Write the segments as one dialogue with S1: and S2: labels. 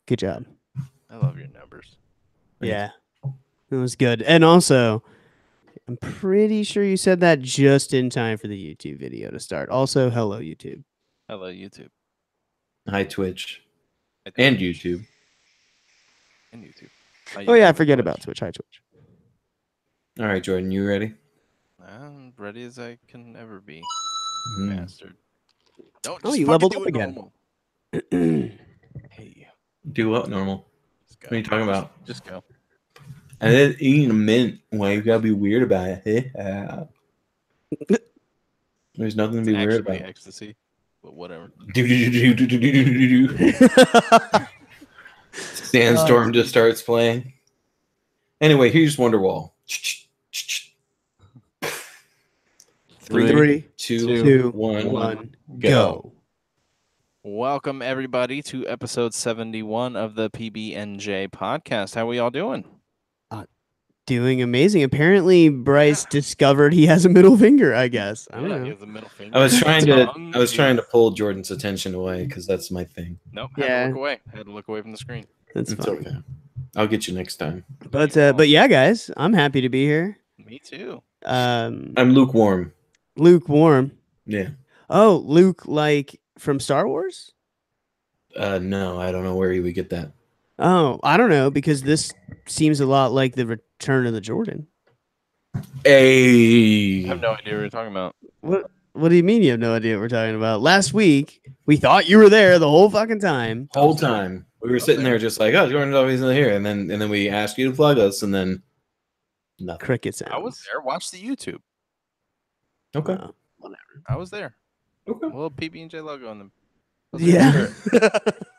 S1: Good job.
S2: I love your numbers.
S1: Yeah, it was good. And also, I'm pretty sure you said that just in time for the YouTube video to start. Also, hello, YouTube.
S2: Hello, YouTube.
S3: Hi, Twitch. And YouTube.
S2: And YouTube.
S1: Oh, yeah, I forget about Twitch. Hi, Twitch.
S3: All right, Jordan, you ready?
S2: I'm ready as I can ever be.
S3: Mm.
S2: Bastard. Don't
S1: Oh, you leveled up again.
S2: Hey.
S3: Do what, normal? What are you talking about?
S2: Just go.
S3: I didn't eat a mint. Why you gotta be weird about it? There's nothing to be weird about.
S2: Ecstasy, but whatever.
S3: Sandstorm just starts playing. Anyway, here's Wonderwall. 3, 2, 1, go.
S2: Welcome, everybody, to episode 71 of the PBnJ Podcast. How are we all doing?
S1: Doing amazing. Apparently, Bryce discovered he has a middle finger, I guess. I don't know.
S2: He has a middle finger.
S3: I was trying to pull Jordan's attention away because that's my thing.
S2: Nope, had to look away. Had to look away from the screen.
S1: That's
S3: It's
S1: fine.
S3: okay. I'll get you next time.
S1: But yeah, guys, I'm happy to be here.
S2: Me too.
S3: I'm lukewarm.
S1: Lukewarm.
S3: Yeah.
S1: Oh, Luke, like from Star Wars?
S3: No, I don't know where you would get that.
S1: Oh, I don't know, because this seems a lot like the Return of the Jordan.
S3: Hey.
S2: I have no idea what you're talking about.
S1: What do you mean you have no idea what we're talking about? Last week, we thought you were there the whole fucking time.
S3: Whole time. We were sitting there just like, oh, Jordan's always in here. And then we asked you to plug us, and then nothing.
S1: Cricket sounds.
S2: I was there. Watch the YouTube.
S3: Okay.
S1: Whatever.
S2: I was there.
S3: Okay.
S2: A little PB&J logo on them.
S1: Yeah.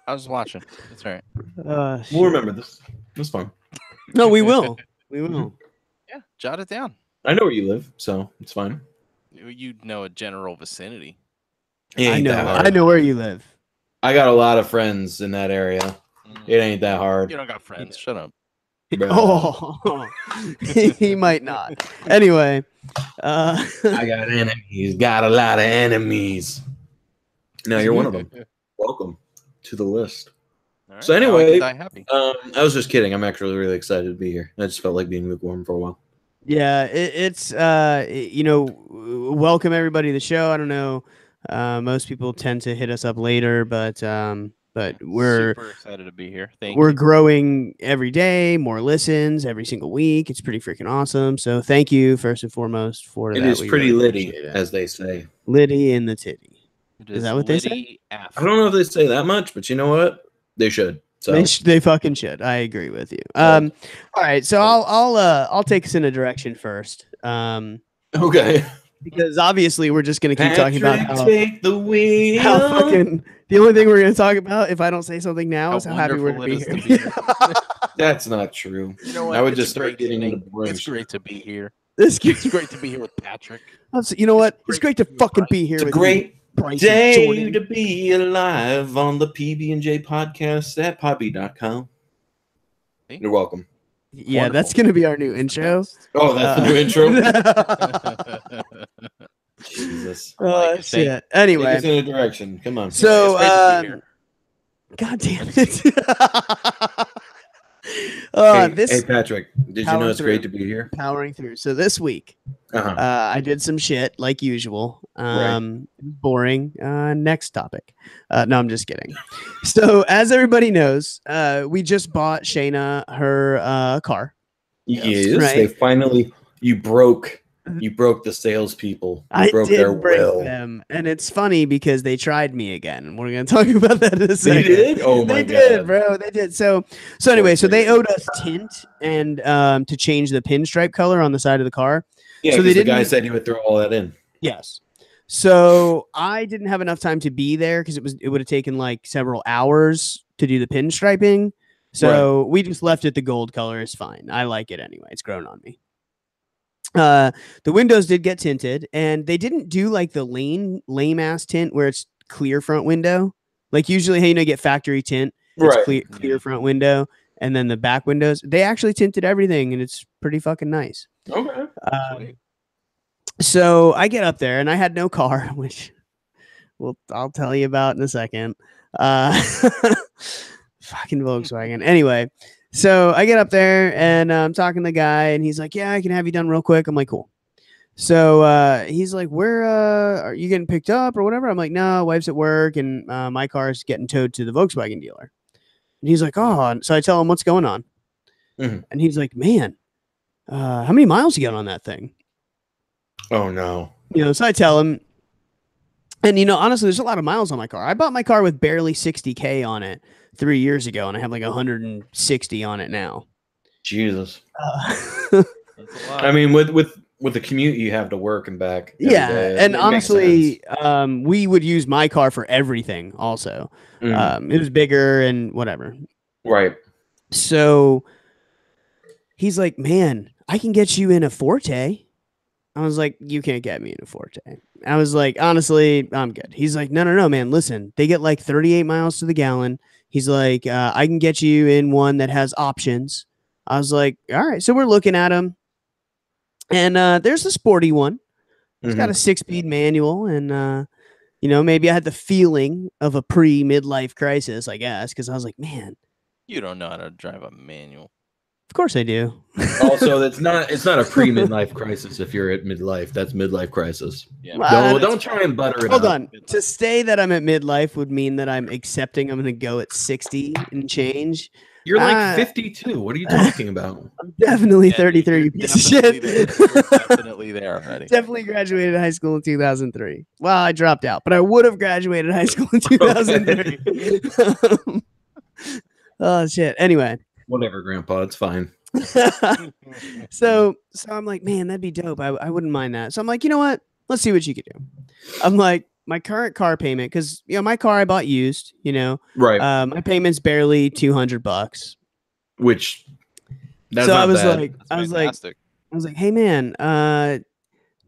S2: I was watching. That's all right.
S3: We'll remember this. It's fun.
S1: No, we will. We will.
S2: Yeah, jot it down.
S3: I know where you live, so it's fine.
S2: You know a general vicinity.
S1: I know where you live.
S3: I got a lot of friends in that area. It ain't that hard.
S2: You don't got friends. Shut up.
S1: Oh, he might not. Anyway,
S3: I got enemies. Got a lot of enemies. No, you're one of them. Welcome to the list.
S2: Right,
S3: so anyway,
S2: die happy.
S3: I was just kidding. I'm actually really excited to be here. I just felt like being lukewarm for a while.
S1: yeah, it's welcome everybody to the show. I don't know. Most people tend to hit us up later, but we're
S2: super excited to be here. Thank
S1: we're
S2: you.
S1: growing every day, more listens every single week. It's pretty freaking awesome. So thank you first and foremost for that.
S3: It is
S1: We
S3: pretty
S1: really
S3: litty,
S1: appreciate it.
S3: as they say.
S1: Litty in the titty.
S2: Is
S1: that what they say?
S3: I don't know if they say that much, but you know what? They should. So
S1: They fucking should. I agree with you. All right, so I'll take us in a direction first.
S3: Okay.
S1: Because obviously we're just gonna keep talking about how
S3: take the wheel.
S1: fucking the only thing we're gonna talk about, if I don't say something now, is how happy we're to be here.
S3: That's not true.
S2: You know what?
S3: I would
S2: It's
S3: just start
S2: great to
S3: getting
S2: be-
S3: into boring
S2: It's
S3: shit.
S2: great to be here.
S1: It's
S2: It's great to be here with Patrick.
S1: you know what? It's
S2: great
S1: great to
S2: to be
S1: fucking
S2: right.
S1: be here.
S3: It's a
S1: with
S3: great
S1: Bryce
S3: day
S1: and Jordan.
S3: to be alive on the PB&J Podcast at poppy.com.
S2: See?
S3: You're welcome.
S1: Yeah,
S3: Wonderful.
S1: that's gonna be our new intro.
S3: Oh, that's the new intro?
S1: intro.
S3: Jesus.
S1: Oh
S2: Like,
S1: shit.
S3: Take
S1: Anyway,
S3: us in a direction. Come on.
S1: so
S2: It's great to be here.
S1: God damn it.
S3: Hey, Patrick, did you know it's great to be here?
S1: Powering through. So this week,
S3: Uh-huh.
S1: I did some shit like usual.
S3: Right.
S1: Boring. Next topic. No, I'm just kidding. So as everybody knows, we just bought Shayna her car.
S3: Yes,
S1: right.
S3: they finally, you broke the salespeople. You
S1: I
S3: broke their
S1: did break
S3: will.
S1: them, and it's funny because they tried me again. And we're gonna talk about that in a second.
S3: They did? Oh my
S1: They did,
S3: God.
S1: bro. They did. So anyway, so they owed us tint and to change the pinstripe color on the side of the car.
S3: Yeah,
S1: So
S3: so
S1: they
S3: the guy
S1: didn't-
S3: said he would throw all that in.
S1: Yes. So I didn't have enough time to be there because it would have taken like several hours to do the pinstriping. So we just left it the gold color. It's fine. I like it anyway. It's grown on me. The windows did get tinted, and they didn't do like the lame ass tint where it's clear front window. Like usually, hey, you get factory tint, it's
S3: Right.
S1: clear front window, and then the back windows. They actually tinted everything, and it's pretty fucking nice.
S3: Okay.
S2: Sweet.
S1: So I get up there, and I had no car, which I'll tell you about in a second. Fucking Volkswagen. Anyway, so I get up there and I'm talking to the guy, and he's like, "Yeah, I can have you done real quick." I'm like, "Cool." So he's like, "Where are you getting picked up or whatever?" I'm like, "No, wife's at work, and my car's getting towed to the Volkswagen dealer." And he's like, "Oh," so I tell him what's going on, and he's like, "Man, how many miles you got on that thing?"
S3: Oh no.
S1: So I tell him, and honestly, there's a lot of miles on my car. I bought my car with barely 60K on it 3 years ago, and I have like 160 on it now.
S3: Jesus.
S2: That's a lot.
S3: I mean, with the commute you have to work and back.
S1: And honestly, we would use my car for everything. Also, it was bigger and whatever.
S3: Right.
S1: So he's like, "Man, I can get you in a Forte." I was like, "You can't get me in a Forte." I was like, "Honestly, I'm good." He's like, No, man, listen, they get like 38 miles to the gallon. He's like, "I can get you in one that has options." I was like, "All right." So we're looking at them, and there's the sporty one. It's got a 6-speed manual, and maybe I had the feeling of a pre-midlife crisis, I guess, because I was like, "Man,
S2: You don't know how to drive a manual.
S1: of course I do."
S3: Also, it's not a pre-midlife crisis if you're at midlife. That's midlife crisis.
S2: Yeah.
S3: Don't try and butter it
S1: Hold
S3: up.
S1: on. To say that I'm at midlife would mean that I'm accepting I'm going to go at 60 and change.
S3: You're like 52. What are you talking about?
S1: I'm definitely
S2: Yeah,
S1: 33. You piece of shit.
S2: You're definitely there already.
S1: Definitely graduated high school in 2003. Well, I dropped out, but I would have graduated high school in 2003. Oh, shit. Anyway.
S3: Whatever, Grandpa. It's fine.
S1: So I'm like, man, that'd be dope. I wouldn't mind that. So I'm like, you know what? Let's see what you could do. I'm like, my current car payment, because my car I bought used,
S3: Right.
S1: my payment's barely $200.
S3: Which that's
S1: so
S3: not
S1: I was
S3: bad.
S1: like,
S2: That's fantastic.
S1: I was like, hey man,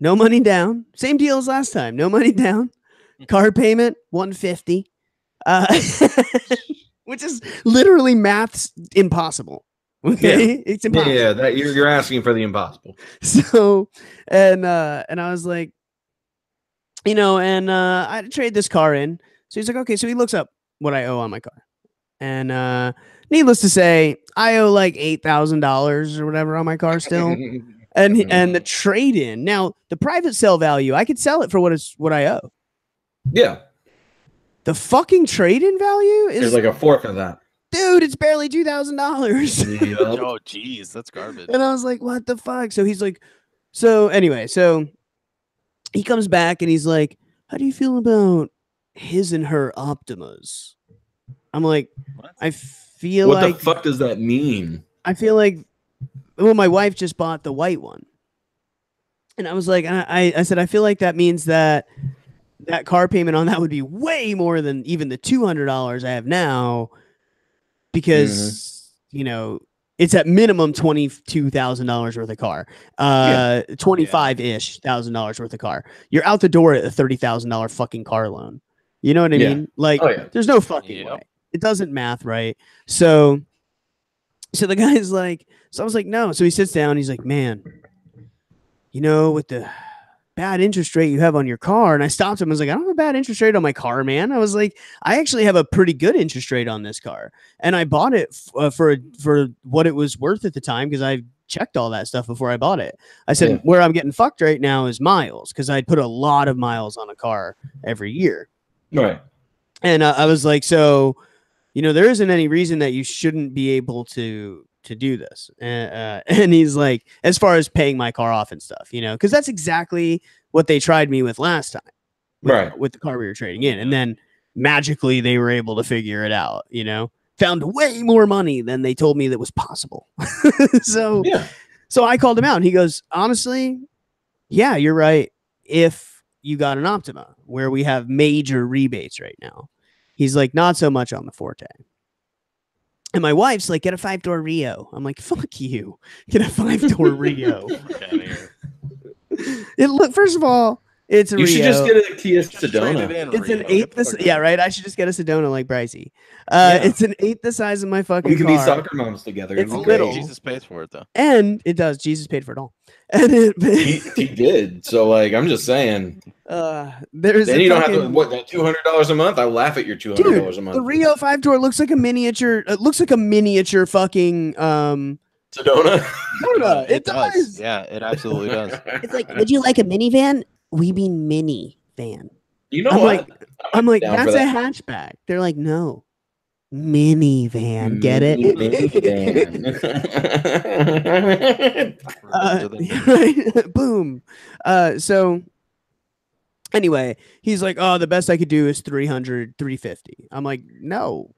S1: no money down. Same deal as last time. No money down. Car payment $150. Which is literally math's impossible. Okay,
S3: Yeah.
S1: it's impossible.
S3: Yeah, that you're asking for the impossible.
S1: So, and I was like, I had to trade this car in. So he's like, okay. So he looks up what I owe on my car, and needless to say, I owe like $8,000 or whatever on my car still. And the trade in, now the private sale value, I could sell it for what I owe.
S3: Yeah.
S1: The fucking trade in value is
S3: There's like a fourth of that.
S1: dude, it's barely $2,000.
S3: Yep.
S2: Oh, geez, that's garbage.
S1: And I was like, what the fuck? So he's like, so anyway, so he comes back and he's like, how do you feel about his and her Optimas? I'm like,
S2: What?
S1: I feel
S3: What
S1: like
S3: the fuck does that mean?
S1: I feel like, well, my wife just bought the white one. And I was like, I said, I feel like that means that car payment on that would be way more than even the $200 I have now, because, it's at minimum $22,000 worth of car, 25-ish $1,000 worth of car. You're out the door at a $30,000 fucking car loan. You know what I mean? Like, there's no fucking way. It doesn't math right. So the guy's like, so I was like, no. So he sits down. He's like, man, with the bad interest rate you have on your car. And I stopped him. I was like, I don't have a bad interest rate on my car, man. I was like, I actually have a pretty good interest rate on this car. And I bought it for what it was worth at the time, because I checked all that stuff before I bought it. I said, where I'm getting fucked right now is miles, because I'd put a lot of miles on a car every year.
S3: Right.
S1: And I was like, so, there isn't any reason that you shouldn't be able to do this. And he's like, as far as paying my car off and stuff, because that's exactly what they tried me with last time, with the car we were trading in. And then magically they were able to figure it out, found way more money than they told me that was possible. So I called him out and he goes, honestly, yeah, you're right. If you got an Optima where we have major rebates right now, he's like, not so much on the Forte. And my wife's like, get a 5-door Rio. I'm like, fuck you. Get a 5-door Rio. First of all, It's a
S3: You
S1: Rio.
S3: should just get a Kia
S2: Just trade it
S3: Sedona.
S2: in,
S1: It's an
S2: Rio.
S1: eighth. Yeah, right. I should just get a Sedona like Brycey.
S3: Yeah.
S1: It's an eighth the size of my fucking
S3: We can be
S1: car.
S3: soccer moms together.
S1: It's
S3: It'd be
S1: little.
S3: great.
S2: Jesus pays for it though.
S1: And it does. Jesus paid for it all. And
S3: He did. So like, I'm just saying.
S1: there's
S3: Then
S1: a
S3: you don't have to
S1: fucking-
S3: what that $200 a month. I laugh at your $200 a
S1: Dude,
S3: month.
S1: the Rio 5-door looks like a miniature. It looks like a miniature fucking
S3: Sedona.
S1: Sedona. It does.
S2: Yeah, it absolutely does.
S4: It's like, would you like a minivan? We mean mini van.
S3: You know
S1: I'm
S3: what?
S1: I'm like,
S3: down for
S1: that's a
S3: that.
S1: hatchback. They're like, no, minivan. Get it? Right? Boom. So anyway, he's like, oh, the best I could do is 300, 350. I'm like, no.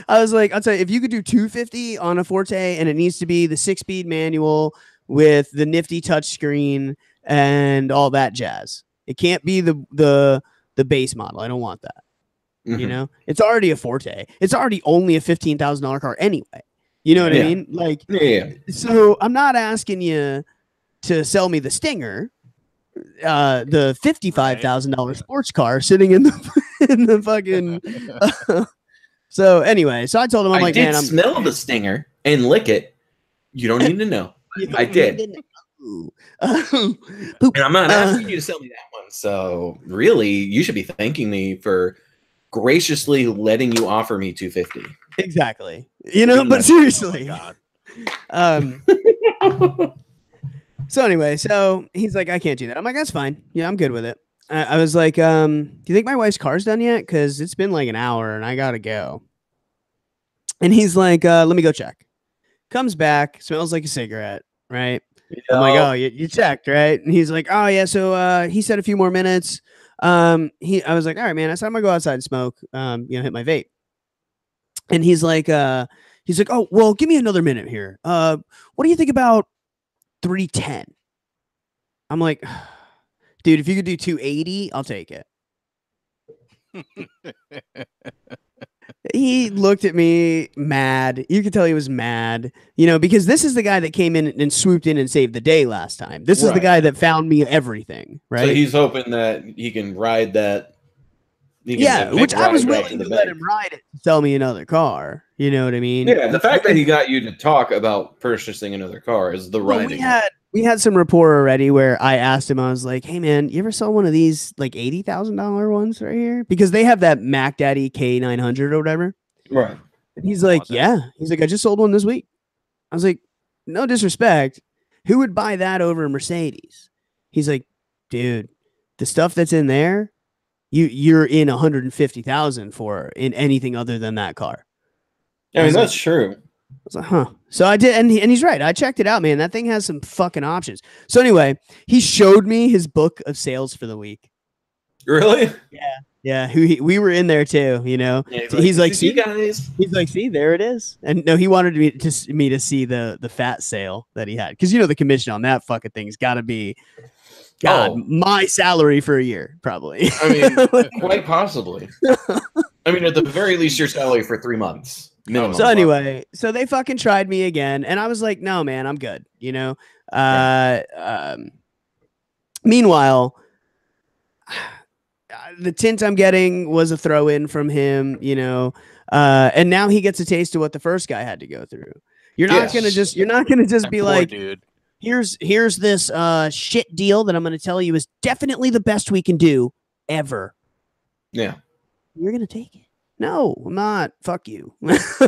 S1: I was like, I'll tell you, if you could do 250 on a Forte and it needs to be the 6-speed manual with the nifty touchscreen and all that jazz. It can't be the base model. I don't want that. You know, it's already a Forte. It's already only a $15,000 car anyway. You know what I mean? Like,
S3: Yeah.
S1: so I'm not asking you to sell me the Stinger, the $55,000 sports car sitting in the fucking. So anyway, so I told him, I'm
S3: I
S1: like,
S3: did
S1: man, I'm
S3: smell the Stinger and lick it. You don't need to know. I did.
S1: Poop.
S3: And I'm not asking you to sell me that one. So really, you should be thanking me for graciously letting you offer me 250.
S1: Exactly. You know,
S3: Doing
S1: but
S3: that.
S1: seriously.
S2: Oh my God.
S1: So anyway, so he's like, I can't do that. I'm like, that's fine. Yeah, I'm good with it. I was like, do you think my wife's car's done yet? Because it's been like an hour and I gotta go. And he's like, let me go check. Comes back, smells like a cigarette, right? I'm like, oh, you checked, right? And he's like, oh yeah. So he said a few more minutes. I was like, all right, man. I said I'm gonna go outside and smoke. Hit my vape. And he's like, oh, well, give me another minute here. What do you think about 310? I'm like, dude, if you could do 280, I'll take it. He looked at me mad. You could tell he was mad, because this is the guy that came in and swooped in and saved the day last time. This is the guy that found me everything, right?
S3: So he's hoping that he can ride that.
S1: Which I was willing to let him ride it to sell me another car. You know what I mean?
S3: Yeah, the fact that he got you to talk about purchasing another car is the riding.
S1: We had some rapport already where I asked him, I was like, hey man, you ever saw one of these like $80,000 ones right here? Because they have that Mac Daddy K900 or whatever.
S3: Right.
S1: And he's like, yeah. He's like, I just sold one this week. I was like, no disrespect. Who would buy that over a Mercedes? He's like, dude, the stuff that's in there, you're in 150,000 for in anything other than that car.
S3: I mean, that's true.
S1: I was like, huh. So I did, and he's right. I checked it out, man. That thing has some fucking options. So anyway, he showed me his book of sales for the week.
S3: Really?
S1: Yeah. We were in there too,
S3: Yeah,
S1: he's like, see,
S3: guys.
S1: He's like, see, there it is. And no, he wanted me to see the fat sale that he had, because the commission on that fucking thing's got to be, my salary for a year, probably.
S3: I mean, quite possibly. I mean, at the very least, your salary for 3 months. Minimum.
S1: So anyway, so they fucking tried me again, and I was like, no, man, I'm good. Meanwhile, the tint I'm getting was a throw in from him, and now he gets a taste of what the first guy had to go through. You're not gonna just be like,
S2: dude.
S1: Here's this shit deal that I'm gonna tell you is definitely the best we can do ever.
S3: Yeah.
S1: You're gonna take it. No, I'm not. Fuck you.
S2: Next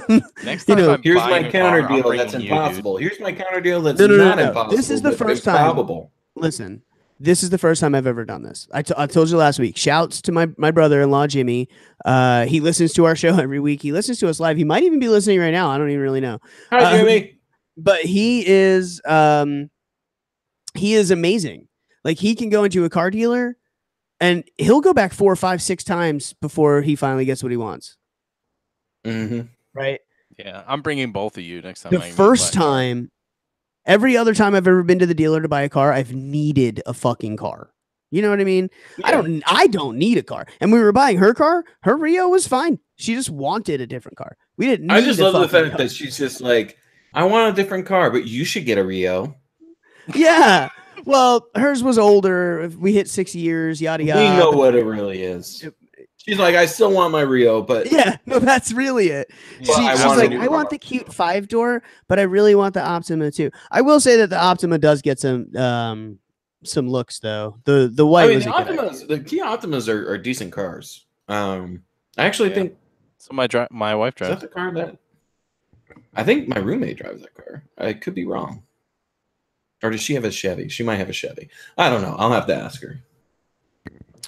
S2: time I'm
S3: here's
S2: buying
S3: my
S2: a
S3: counter
S2: car, I'm
S3: deal that's
S2: bringing
S3: impossible. Here's my counter deal that's
S1: No.
S3: not impossible.
S1: This is the
S3: but
S1: first
S3: it's
S1: time.
S3: Probable.
S1: Listen, this is the first time I've ever done this. I told you last week. Shouts to my brother-in-law, Jimmy. He listens to our show every week. He listens to us live. He might even be listening right now. I don't even really know.
S3: Hi, Jimmy.
S1: But he is amazing. Like, he can go into a car dealer and he'll go back 4, 5, 6 times before he finally gets what he wants.
S3: Mm-hmm.
S1: Right?
S2: Yeah, I'm bringing both of you next time.
S1: The first time, every other time I've ever been to the dealer to buy a car, I've needed a fucking car. You know what I mean?
S3: Yeah.
S1: I don't need a car. And we were buying her car. Her Rio was fine. She just wanted a different car. We didn't.
S3: I just love the fact that she's just like, I want a different car, but you should get a Rio.
S1: Yeah. Well, hers was older. We hit 6 years, yada yada.
S3: We know what it really is. She's like, I still want my Rio, but
S1: yeah, no, that's really it.
S2: Yeah,
S1: She's like, I want the cute 5-door, but I really want the Optima too. I will say that the Optima does get some looks though. The white.
S3: I mean,
S1: was
S3: the Optimas, the Kia Optimas are decent cars. I actually think.
S2: So my wife
S3: Is
S2: drives.
S3: that the car that? I think my roommate drives that car. I could be wrong. Or does she have a Chevy? She might have a Chevy. I don't know. I'll have to ask her.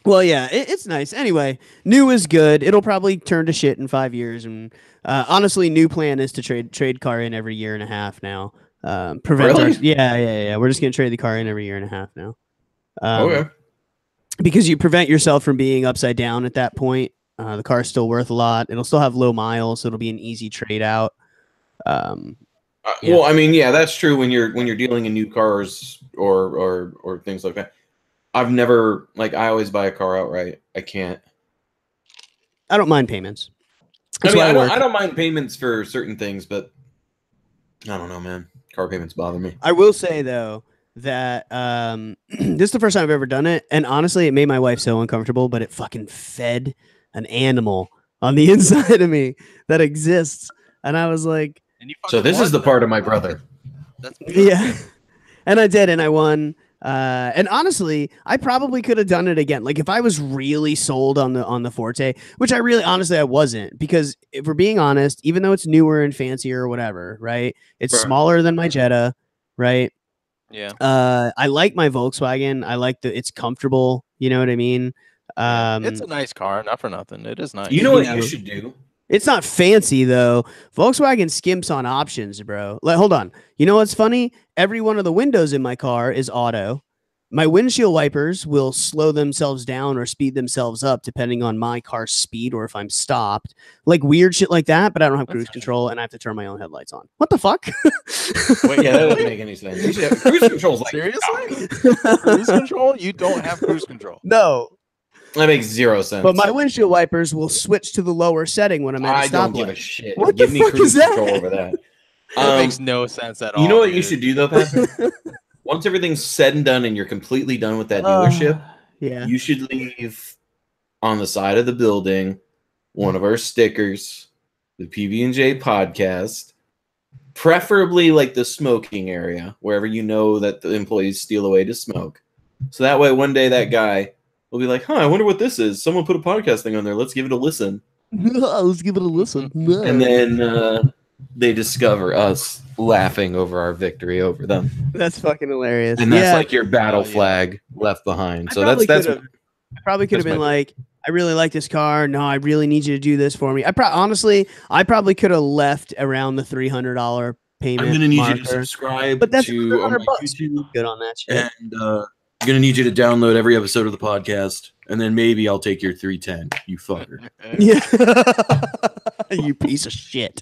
S1: Well, yeah, it's nice. Anyway, new is good. It'll probably turn to shit in 5 years. And honestly, new plan is to trade car in every year and a half now.
S3: Really?
S1: Yeah. We're just gonna trade the car in every year and a half now.
S3: Okay.
S1: Because you prevent yourself from being upside down at that point. The car's still worth a lot. It'll still have low miles, so it'll be an easy trade out. Yeah.
S3: Well, I mean, yeah, that's true when you're dealing in new cars or things like that. I've never I always buy a car outright. I can't.
S1: I don't mind payments.
S3: I mean, I don't mind payments for certain things, but I don't know, man. Car payments bother me.
S1: I will say though that this is the first time I've ever done it, and honestly, it made my wife so uncomfortable. But it fucking fed an animal on the inside of me that exists, and I was like,
S3: so this is the part of my brother.
S2: That's
S1: yeah, and I did, and I won. And honestly, I probably could have done it again. Like if I was really sold on the Forte, which I wasn't, because if we're being honest, even though it's newer and fancier or whatever, right? It's smaller than my Jetta, right?
S2: Yeah.
S1: I like my Volkswagen. I like it's comfortable. You know what I mean?
S2: It's a nice car, not for nothing. It is nice.
S3: You know what you should do?
S1: It's not fancy though. Volkswagen skimps on options, bro. Like, hold on. You know what's funny? Every one of the windows in my car is auto. My windshield wipers will slow themselves down or speed themselves up depending on my car's speed or if I'm stopped. Like weird shit like that, but I don't have cruise control and I have to turn my own headlights on. What the fuck?
S3: Wait, yeah, that doesn't make any sense. Cruise control's like,
S2: seriously? Cruise control? You don't have cruise control.
S1: No.
S3: That makes zero sense.
S1: But my windshield wipers will switch to the lower setting when I'm at a stoplight.
S3: I don't give a shit.
S1: What
S3: Give
S1: the
S3: me
S1: fuck
S3: cruise
S1: is that?
S3: control over that.
S2: That makes no sense at all.
S3: You know what
S2: dude.
S3: you should do though, Patrick? Once everything's said and done and you're completely done with that dealership,
S1: yeah,
S3: you should leave on the side of the building one of our stickers, the PB&J Podcast, preferably like the smoking area, wherever you know that the employees steal away to smoke. So that way one day that guy will be like, I wonder what this is. Someone put a podcast thing on there. Let's give it a listen.
S1: Let's give it a listen.
S3: And then they discover us laughing over our victory over them.
S1: That's fucking hilarious.
S3: And that's like your battle flag left behind. So that's
S1: I probably could have been like, I really like this car. No, I really need you to do this for me. Honestly, I probably could have left around the $300 payment.
S3: I'm gonna need you to subscribe
S1: but that's
S3: to
S1: $100
S3: my
S1: bucks.
S3: YouTube,
S1: Good on that shit.
S3: and I'm gonna need you to download every episode of the podcast, and then maybe I'll take your 310. You fucker.
S1: Yeah. You piece of shit.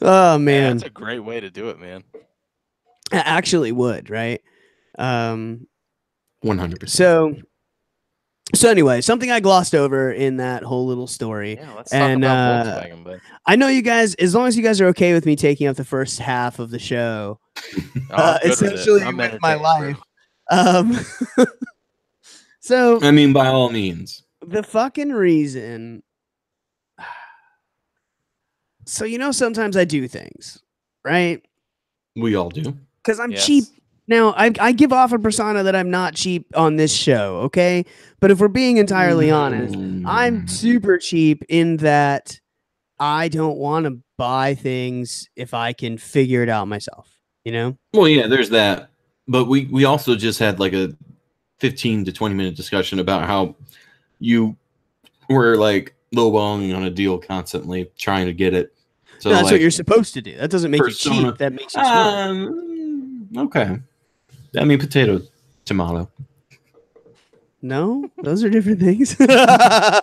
S1: Oh man,
S2: that's a great way to do it, man.
S1: I actually would, right?
S3: 100%.
S1: So anyway, something I glossed over in that whole little story.
S2: Yeah, let's talk about Volkswagen. But
S1: I know you guys, as long as you guys are okay with me taking up the first half of the show, essentially with my life. So
S3: I mean, by all means,
S1: the fucking reason. So sometimes I do things, right?
S3: we all do.
S1: Because I'm cheap. Now, I give off a persona that I'm not cheap on this show, okay? But if we're being entirely honest, I'm super cheap in that I don't want to buy things if I can figure it out myself,
S3: Well, yeah, there's that. But we also just had like a 15 to 20 minute discussion about how you were like lowballing on a deal constantly, trying to get it. So
S1: no, that's what you're supposed to do. That doesn't make you cheap. That makes you smart.
S3: Okay. I mean, potato, tomato.
S1: No, those are different things.
S3: Potato,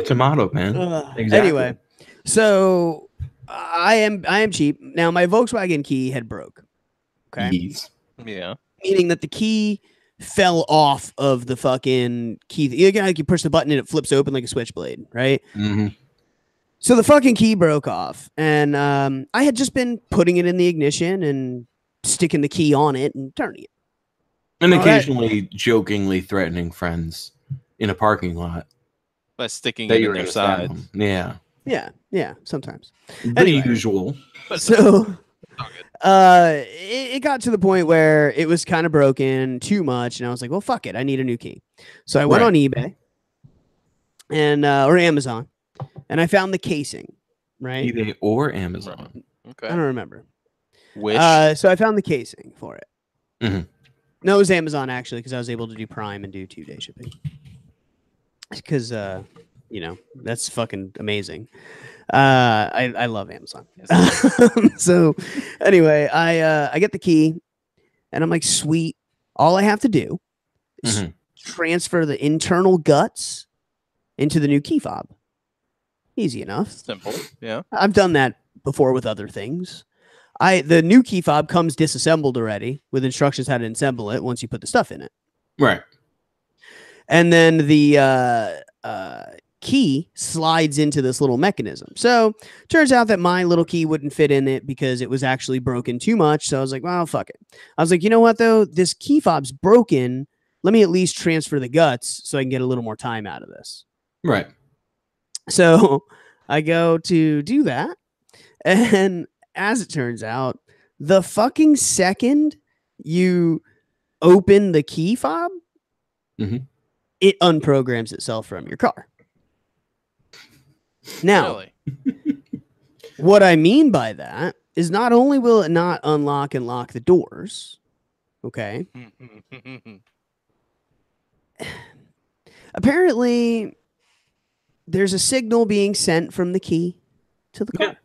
S3: tomato, man. Exactly.
S1: Anyway, so I am cheap. Now my Volkswagen key had broke. Okay.
S3: Yes.
S2: Yeah.
S1: Meaning that the key fell off of the fucking key. You push the button and it flips open like a switchblade, right?
S3: Mm-hmm.
S1: So the fucking key broke off, and I had just been putting it in the ignition and sticking the key on it and turning it,
S3: And
S1: All right.
S3: occasionally jokingly threatening friends in a parking lot
S2: By sticking
S3: that
S2: it
S3: you
S2: in
S3: were
S2: their
S3: going to stab
S2: side.
S3: them. Yeah.
S1: Yeah, sometimes.
S3: The
S1: Anyway.
S3: usual.
S2: But
S1: So
S2: all good.
S1: it got to the point where it was kind of broken too much, and I was like, well, fuck it, I need a new key. So I went
S3: Right.
S1: on eBay and or Amazon, and I found the casing, right?
S3: eBay or Amazon.
S2: Okay.
S1: I don't remember.
S2: Wish.
S1: So I found the casing for it.
S3: Mhm.
S1: No, it was Amazon actually, because I was able to do Prime and do 2-day shipping. Because that's fucking amazing. I love Amazon. So anyway, I get the key, and I'm like, sweet. All I have to do is
S3: Mhm.
S1: transfer the internal guts into the new key fob. Easy enough.
S2: Simple. Yeah.
S1: I've done that before with other things. The new key fob comes disassembled already with instructions how to assemble it once you put the stuff in it.
S3: Right.
S1: And then the key slides into this little mechanism. So turns out that my little key wouldn't fit in it because it was actually broken too much. So I was like, well, fuck it. I was like, you know what though? This key fob's broken. Let me at least transfer the guts so I can get a little more time out of this.
S3: Right.
S1: So I go to do that. And as it turns out, the fucking second you open the key fob,
S3: Mhm.
S1: it unprograms itself from your car. Now,
S2: Really?
S1: what I mean by that is not only will it not unlock and lock the doors, okay? Apparently, there's a signal being sent from the key to the car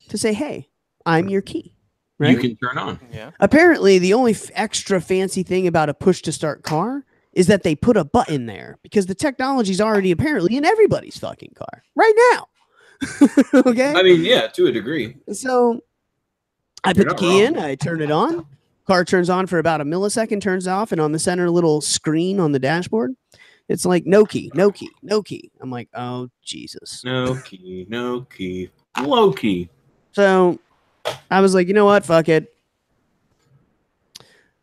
S1: to say, hey, I'm your key. Right?
S3: You can turn on.
S2: Yeah.
S1: Apparently, the only extra fancy thing about a push to start car is that they put a button there because the technology's already apparently in everybody's fucking car right now. Okay.
S3: I mean, yeah, to a degree.
S1: So I
S3: You're
S1: put the
S3: not
S1: key
S3: wrong.
S1: in, I turn it on. Car turns on for about a millisecond, turns off, and on the center little screen on the dashboard, it's like no key, no key, no key. I'm like, oh Jesus.
S3: No key, no key, low key.
S1: So I was like, you know what? Fuck it.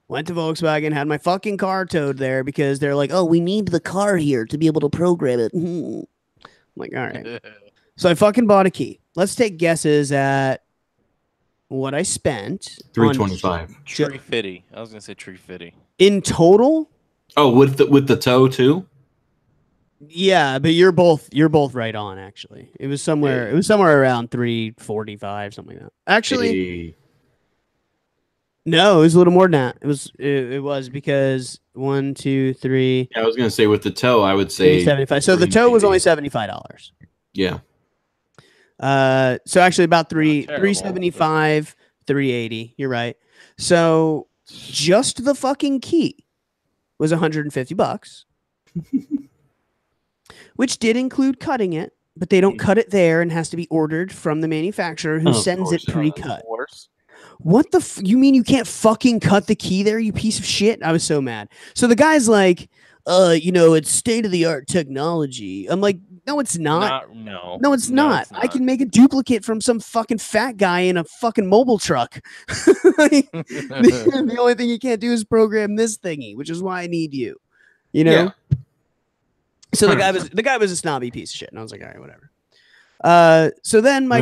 S1: Went to Volkswagen, had my fucking car towed there because they're like, oh, we need the car here to be able to program it. I'm like, all right. So I fucking bought a key. Let's take guesses at what I spent.
S3: $325.
S2: Tree fitty. I was gonna say tree fitty.
S1: In total.
S3: Oh, with the toe too?
S1: Yeah, but you're both right on actually. It was somewhere around 345, something like that. Actually,
S3: Hey.
S1: no, it was a little more than that. It was because 1, 2, 3,
S3: Yeah, I was gonna say with the toe, I would say
S1: 75. So the toe was only $75.
S3: yeah.
S1: So actually about
S2: terrible.
S1: 375, 380. You're right. So just the fucking key was $150, which did include cutting it, but they don't cut it there and has to be ordered from the manufacturer who
S3: Of
S1: sends it
S3: course.
S1: pre-cut.
S2: Worse.
S1: What the you mean you can't fucking cut the key there, you piece of shit? I was so mad. So the guy's like, it's state-of-the-art technology. I'm like, no, it's not.
S2: No.
S1: No, it's not. I can make a duplicate from some fucking fat guy in a fucking mobile truck. Like, the only thing you can't do is program this thingy, which is why I need you. You know?
S3: Yeah.
S1: So the guy was a snobby piece of shit, and I was like, all right, whatever. So then my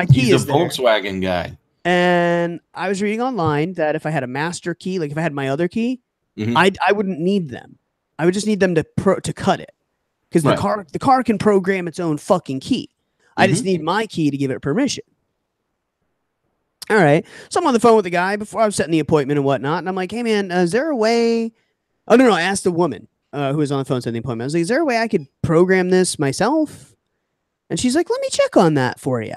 S1: key
S3: He's
S1: is
S3: a
S1: there,
S3: Volkswagen guy.
S1: and I was reading online that if I had a master key, like if I had my other key,
S3: Mhm.
S1: I wouldn't need them. I would just need them to cut it. Because the car can program its own fucking key. I just need my key to give it permission. All right. So I'm on the phone with the guy before I was setting the appointment and whatnot. And I'm like, hey, man, is there a way? Oh, no. I asked the woman who was on the phone setting the appointment. I was like, is there a way I could program this myself? And she's like, let me check on that for you.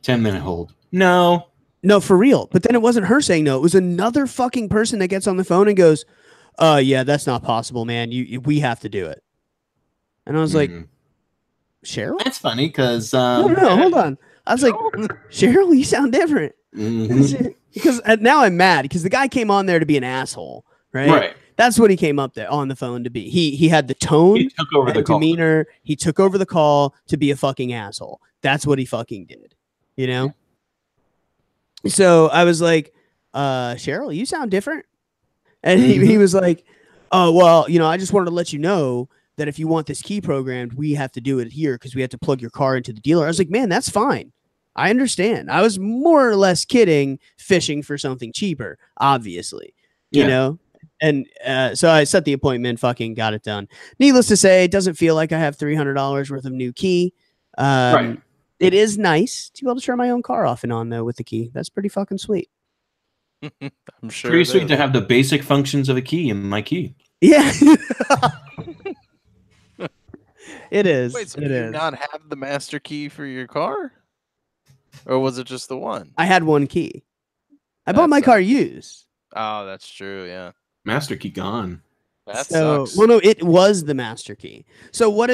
S3: 10-minute hold. No.
S1: No, for real. But then it wasn't her saying no. It was another fucking person that gets on the phone and goes, yeah, that's not possible, man. We have to do it. And I was like, Cheryl?
S3: That's funny because
S1: No, hold on. I was like, Cheryl, you sound different. Because now I'm mad because the guy came on there to be an asshole, right?
S3: Right.
S1: That's what he came up there on the phone to be. He had the tone,
S3: He took over the call.
S1: demeanor. He took over the call to be a fucking asshole. That's what he fucking did, you know? So I was like, Cheryl, you sound different. And he was like, oh, well, I just wanted to let you know that if you want this key programmed, we have to do it here because we have to plug your car into the dealer. I was like, man, that's fine. I understand. I was more or less kidding, fishing for something cheaper, obviously, you know? And so I set the appointment, fucking got it done. Needless to say, it doesn't feel like I have $300 worth of new key.
S3: Right.
S1: It is nice to be able to turn my own car off and on, though, with the key. That's pretty fucking sweet.
S2: I'm sure.
S3: Pretty sweet to have the basic functions of a key in my key.
S1: Yeah. It is.
S2: Wait, so
S1: it
S2: do you
S1: is.
S2: not have the master key for your car? Or was it just the one?
S1: I had one key. I bought my car used.
S2: Oh, that's true, yeah.
S3: Master key gone.
S2: That
S1: sucks.
S2: sucks.
S1: Well, no, it was the master key. So what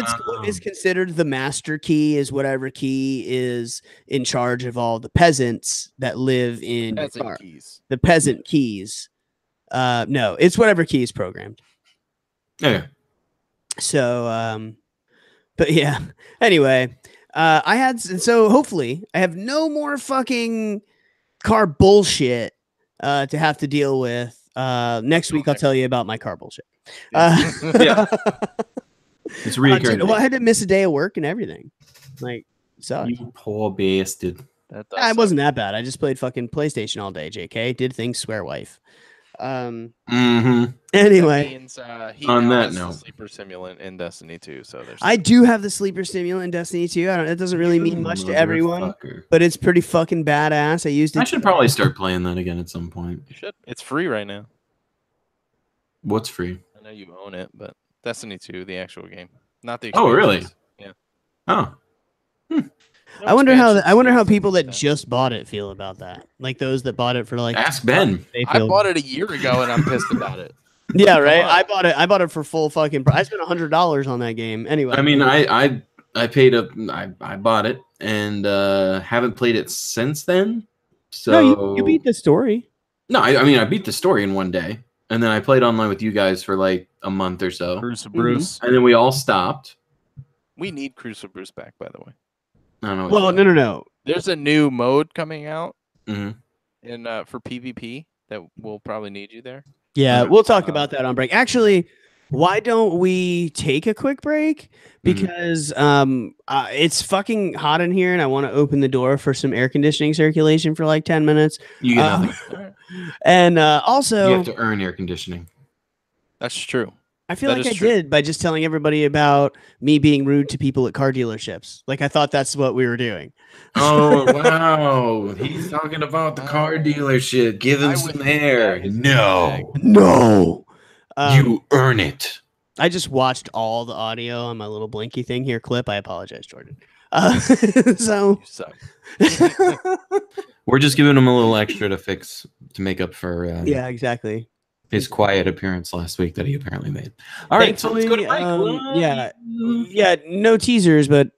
S1: is considered the master key is whatever key is in charge of all the peasants that live in your car.
S2: Keys.
S1: The peasant keys. No, it's whatever key is programmed.
S3: Okay.
S1: So, but yeah. Anyway, so hopefully I have no more fucking car bullshit to have to deal with. Next week I'll tell you about my car bullshit.
S3: Yeah. It's recurring.
S1: Well, I had to miss a day of work and everything. Like, sucked.
S3: You poor bastard.
S1: It wasn't that bad. I just played fucking PlayStation all day, JK. Did things, swear wife. Anyway,
S2: that means, he
S3: on
S2: now
S3: that
S2: has the
S3: note,
S2: sleeper stimulant in Destiny 2. So there's
S1: I do have the sleeper stimulant in Destiny 2. It doesn't really mean much to everyone, but it's pretty fucking badass. I used it.
S3: I should probably start playing that again at some point.
S2: You should. It's free right now.
S3: What's free?
S2: I know you own it, but Destiny 2, the actual game, not the.
S3: Oh, really?
S2: Yeah.
S3: Oh.
S2: No
S1: I wonder how
S2: expansions,
S1: people that
S2: 100%.
S1: just bought it feel about that. Like those that bought it for like.
S3: Ask Ben.
S2: I bought it a year ago and I'm pissed about it.
S1: Yeah, right. I bought it for full fucking. I spent $100 on that game. Anyway,
S3: I mean, I paid I bought it and haven't played it since then. So
S1: no, you beat the story.
S3: No, I mean I beat the story in one day, and then I played online with you guys for like a month or so.
S2: Bruce.
S3: And then we all stopped.
S2: We need Bruce back, by the way.
S3: I don't know.
S1: Well, no.
S2: There's a new mode coming out
S3: Mhm.
S2: in for PvP that will probably need you there.
S1: Yeah, we'll talk about that on break. Actually, why don't we take a quick break? Because it's fucking hot in here, and I want to open the door for some air conditioning circulation for like 10 minutes.
S3: You get nothing.
S1: And also,
S3: You have to earn air conditioning.
S2: That's true.
S1: I feel like I did by just telling everybody about me being rude to people at car dealerships. Like I thought that's what we were doing.
S3: Oh wow! He's talking about the car dealership. Give him some air. No, you earn it.
S1: I just watched all the audio on my little blinky thing here. Clip. I apologize, Jordan. So
S2: You suck.
S3: We're just giving him a little extra to make up for
S1: yeah, exactly.
S3: his quiet appearance last week that he apparently made. All right, so let's go to break.
S1: Yeah, no teasers, but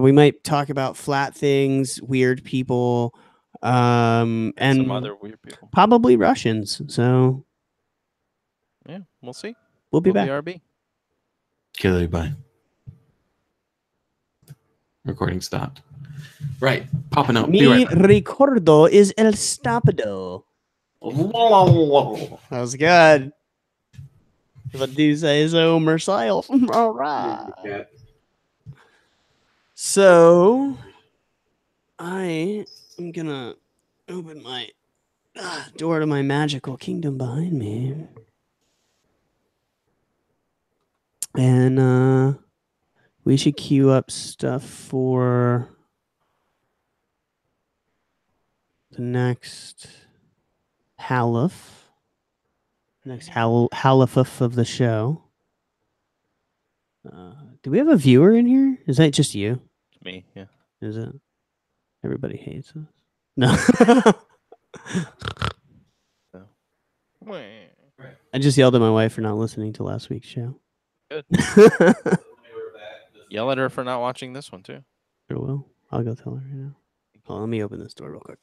S1: we might talk about flat things, weird people, and
S2: some other weird people.
S1: Probably Russians. So
S2: yeah, we'll see.
S1: We'll be back.
S2: BRB.
S3: Killer, bye. Recording stopped. Right, popping up.
S1: Mi ricordo is el stapado. That was good. If I do say so myself. All right. So I am gonna open my door to my magical kingdom behind me. And we should queue up stuff for the next Halif. Next Halif of the show. Do we have a viewer in here? Is that just you?
S2: It's me, yeah.
S1: Is it? Everybody hates us. No. I just yelled at my wife for not listening to last week's show.
S2: Good. Yell at her for not watching this one too.
S1: Sure will. I'll go tell her right now. Oh, let me open this door real quick.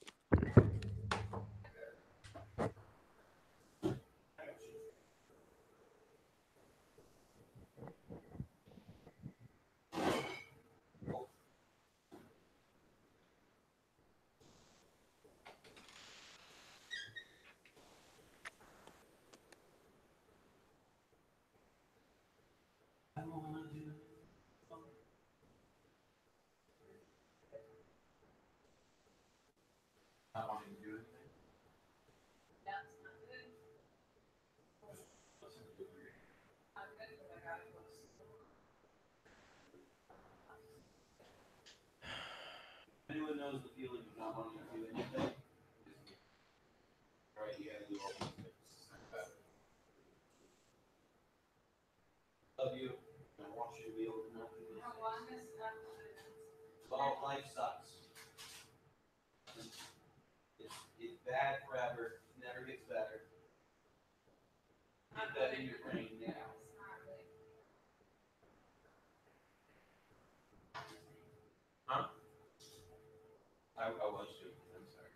S3: knows the feeling of not wanting to do anything. All right, you gotta do all these things. Love you. I wash your wheel. Well, life sucks. It's bad forever. Never gets better. Get that in your brain now. Huh? I was joking. I'm sorry.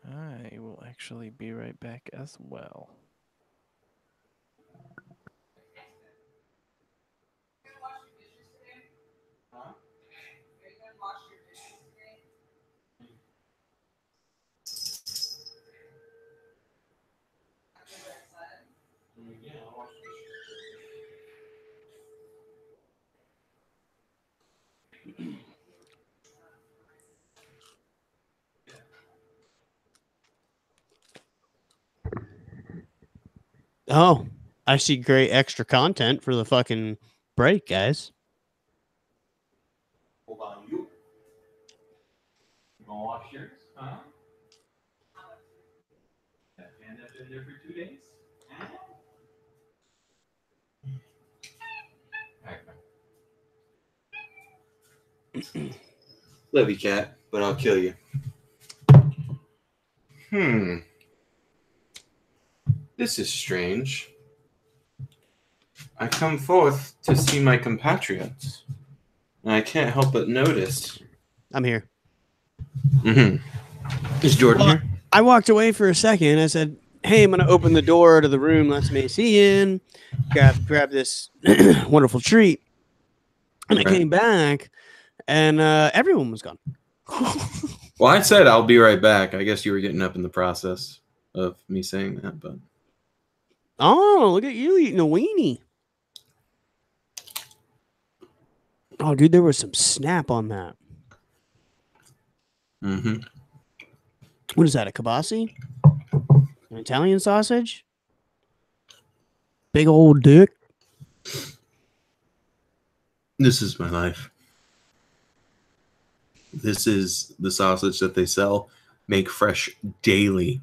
S2: I will actually be right back as well.
S1: Oh, I see great extra content for the fucking break, guys.
S3: Hold on, you. You gonna wash yours? Huh? That fan that's been there for 2 days? Love you, cat, but I'll kill you. This is strange. I come forth to see my compatriots, and I can't help but notice.
S1: I'm here.
S3: Is Jordan here?
S1: I walked away for a second. I said, hey, I'm going to open the door to the room, let some AC in, grab this wonderful treat. And I came back, and everyone was gone.
S3: Well, I said I'll be right back. I guess you were getting up in the process of me saying that, but...
S1: Oh, look at you eating a weenie. Oh, dude, there was some snap on that.
S3: Mm-hmm.
S1: What is that, a kibasi? An Italian sausage? Big old dick.
S3: This is my life. This is the sausage that they sell. Make fresh daily.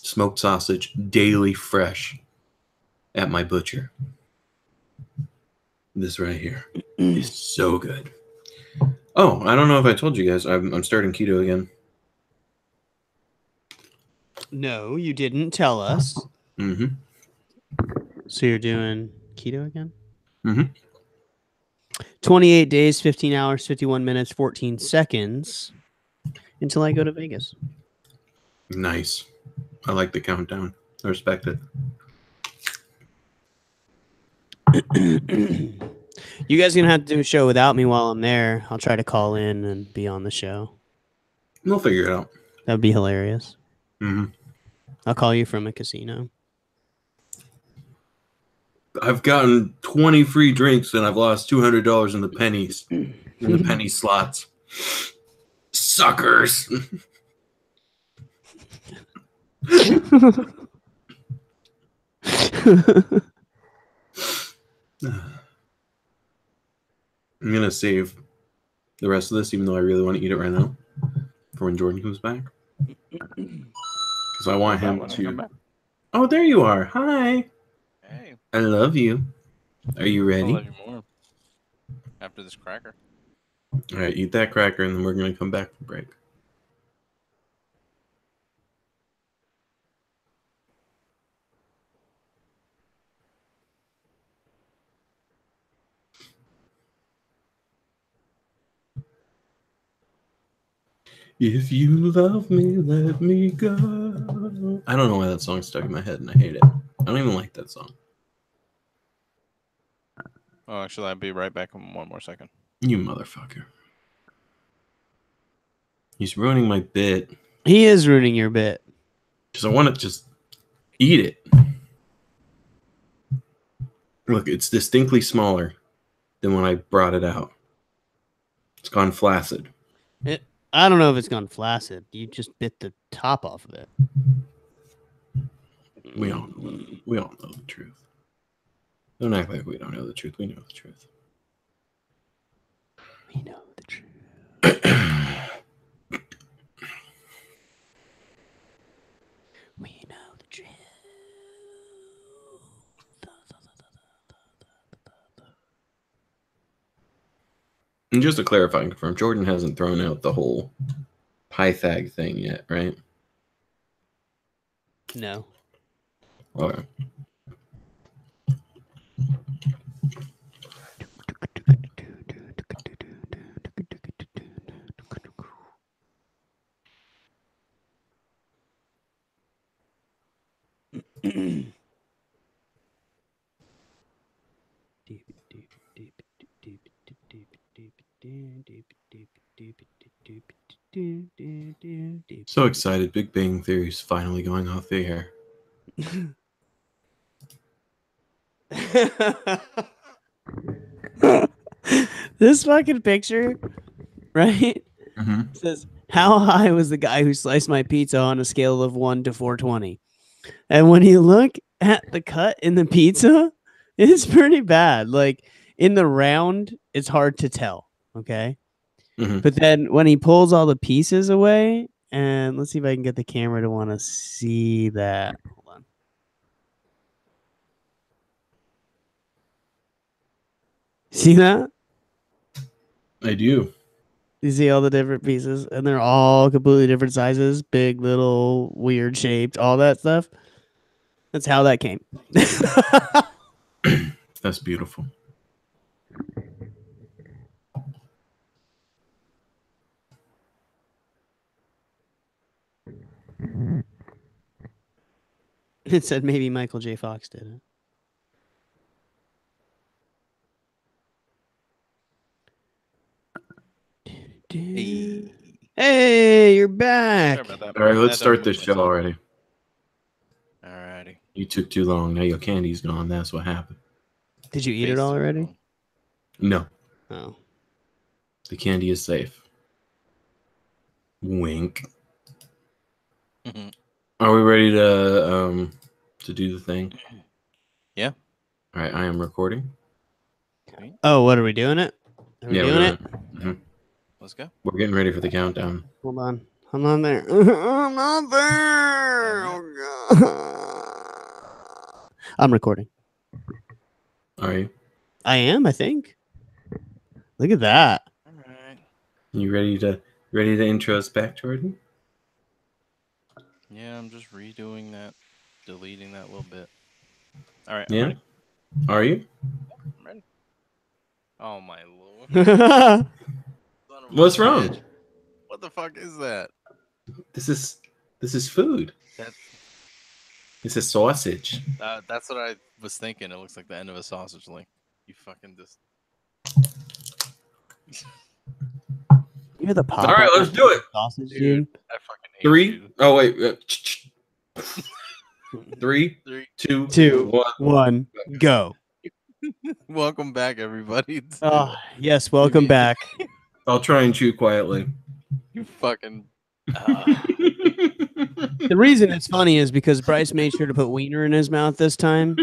S3: Smoked sausage daily fresh at my butcher. This right here is so good. Oh, I don't know if I told you guys. I'm starting keto again.
S1: No, you didn't tell us.
S3: Mm-hmm.
S1: So you're doing keto again?
S3: Mm-hmm.
S1: 28 days, 15 hours, 51 minutes, 14 seconds until I go to Vegas.
S3: Nice. I like the countdown. I respect it.
S1: You guys are going to have to do a show without me while I'm there. I'll try to call in and be on the show.
S3: We'll figure it out.
S1: That would be hilarious.
S3: Mm-hmm.
S1: I'll call you from a casino.
S3: I've gotten 20 free drinks and I've lost $200 in the pennies. In the penny slots. Suckers. I'm going to save the rest of this, even though I really want to eat it right now, for when Jordan comes back. Because I want him to... Oh, there you are. Hi.
S2: Hey.
S3: I love you. Are you
S2: I'll
S3: ready?
S2: love you more after this cracker.
S3: All right, eat that cracker, and then we're going to come back for break. If you love me, let me go. I don't know why that song's stuck in my head, and I hate it. I don't even like that song.
S2: Oh, actually, I'll be right back in one more second.
S3: You motherfucker. He's ruining my bit.
S1: He is ruining your bit.
S3: Because I want to just eat it. Look, it's distinctly smaller than when I brought it out. It's gone flaccid.
S1: I don't know if it's gone flaccid. You just bit the top off of it.
S3: We all know the truth. Don't act like we don't know the truth. We know the truth.
S1: We know the truth. We know the truth.
S3: And just to clarify and confirm, Jordan hasn't thrown out the whole Pythag thing yet, right?
S1: No.
S3: Okay. So excited. Big Bang Theory is finally going off the air.
S1: This fucking picture, right?
S3: Mm-hmm.
S1: Says, how high was the guy who sliced my pizza on a scale of 1 to 420? And when you look at the cut in the pizza, it's pretty bad. Like in the round, it's hard to tell. Okay.
S3: Mm-hmm.
S1: But then when he pulls all the pieces away, and let's see if I can get the camera to want to see that. Hold on. See that?
S3: I do.
S1: You see all the different pieces, and they're all completely different sizes, big, little, weird shaped, all that stuff. That's how that came.
S3: That's beautiful.
S1: It said maybe Michael J. Fox did it. Hey, you're back.
S2: Sorry about that.
S3: All right, let's
S2: That
S3: start
S2: doesn't
S3: this
S2: make
S3: show
S2: sense.
S3: already.
S2: Alrighty.
S3: You took too long. Now your candy's gone. That's what happened.
S1: Did you eat it all already?
S3: No,
S1: Oh.
S3: the candy is safe. Wink. Are we ready to do the thing?
S2: Yeah.
S3: All right, I am recording.
S2: Okay.
S1: Oh, what are we doing it? Are we doing it?
S3: Mhm.
S2: Let's go.
S3: We're getting ready for the countdown.
S1: Hold on. I'm on there. I'm not there. Oh, God. I'm recording.
S3: All right,
S1: I am, I think. Look at that.
S2: All right.
S3: you ready to intro us back, Jordan?
S2: Yeah, I'm just redoing that, deleting that little bit. All right.
S3: Yeah.
S2: I'm ready.
S3: Are you?
S2: I'm ready. Oh my lord.
S1: That's
S2: Son of a
S3: What's wrong?
S2: bitch. What the fuck is that?
S3: This is food.
S2: That
S3: It's a sausage.
S2: that's what I was thinking. It looks like the end of a sausage link. You fucking just.
S1: You're the pop.
S3: All right, let's do it.
S1: Sausage,
S2: Dude,
S1: dude.
S2: I fucking hate
S3: 3.
S2: you.
S3: Oh wait. 3,
S2: 3.
S3: 2,
S1: 2,
S3: 1.
S1: 1, go.
S2: Welcome back, everybody. to
S1: Oh, yes, welcome
S2: PB&J.
S1: back.
S3: I'll try and chew quietly.
S2: You fucking.
S1: The reason it's funny is because Bryce made sure to put wiener in his mouth this time.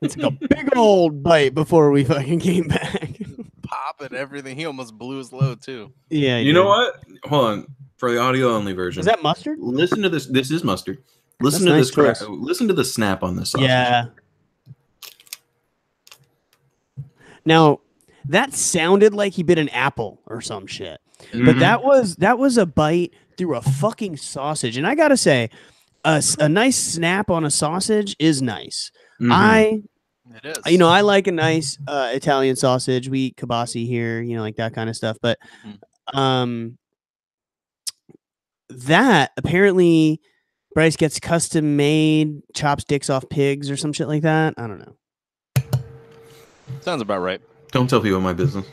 S1: It's like a big old bite before we fucking came back.
S2: Popping everything. He almost blew his load too.
S1: Yeah,
S3: You know what? Hold on. For the audio only version.
S1: Is that mustard?
S3: Listen to this. This is mustard. Listen
S1: That's
S3: to
S1: nice
S3: this.
S1: choice.
S3: Listen to the snap on this sausage.
S1: Yeah. Now, that sounded like he bit an apple or some shit. But
S3: Mhm.
S1: that was a bite through a fucking sausage. And I got to say, a nice snap on a sausage is nice.
S3: Mhm.
S2: It is.
S1: I like a nice Italian sausage. We eat kibasi here, like that kind of stuff. But that apparently Bryce gets custom made chopsticks off pigs or some shit like that. I don't know.
S2: Sounds about right.
S3: Don't tell people my business.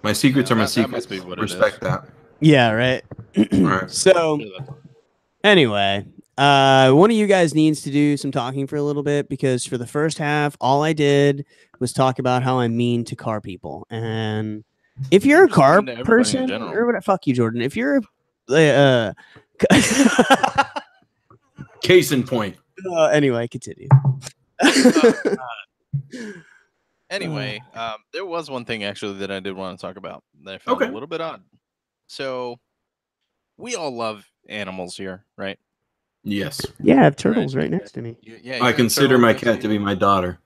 S3: My secrets are my
S2: that
S3: secrets.
S2: must be what it
S3: Respect
S2: is.
S3: that.
S1: Yeah, right.
S3: Right.
S1: So anyway, one of you guys needs to do some talking for a little bit because for the first half, all I did was talk about how I'm mean to car people. And if you're a
S2: Just
S1: car
S2: mean to everybody in
S1: person,
S2: general.
S1: or what? Fuck you, Jordan. If you're
S3: Case in point.
S1: anyway, continue.
S2: Anyway, there was one thing actually that I did want to talk about that I found a
S3: Okay.
S2: little bit odd. So we all love animals here, right?
S3: Yes.
S1: Yeah, I have turtles right next to me.
S2: You
S3: I
S2: have
S3: consider my
S2: turtles,
S3: cat to be my daughter.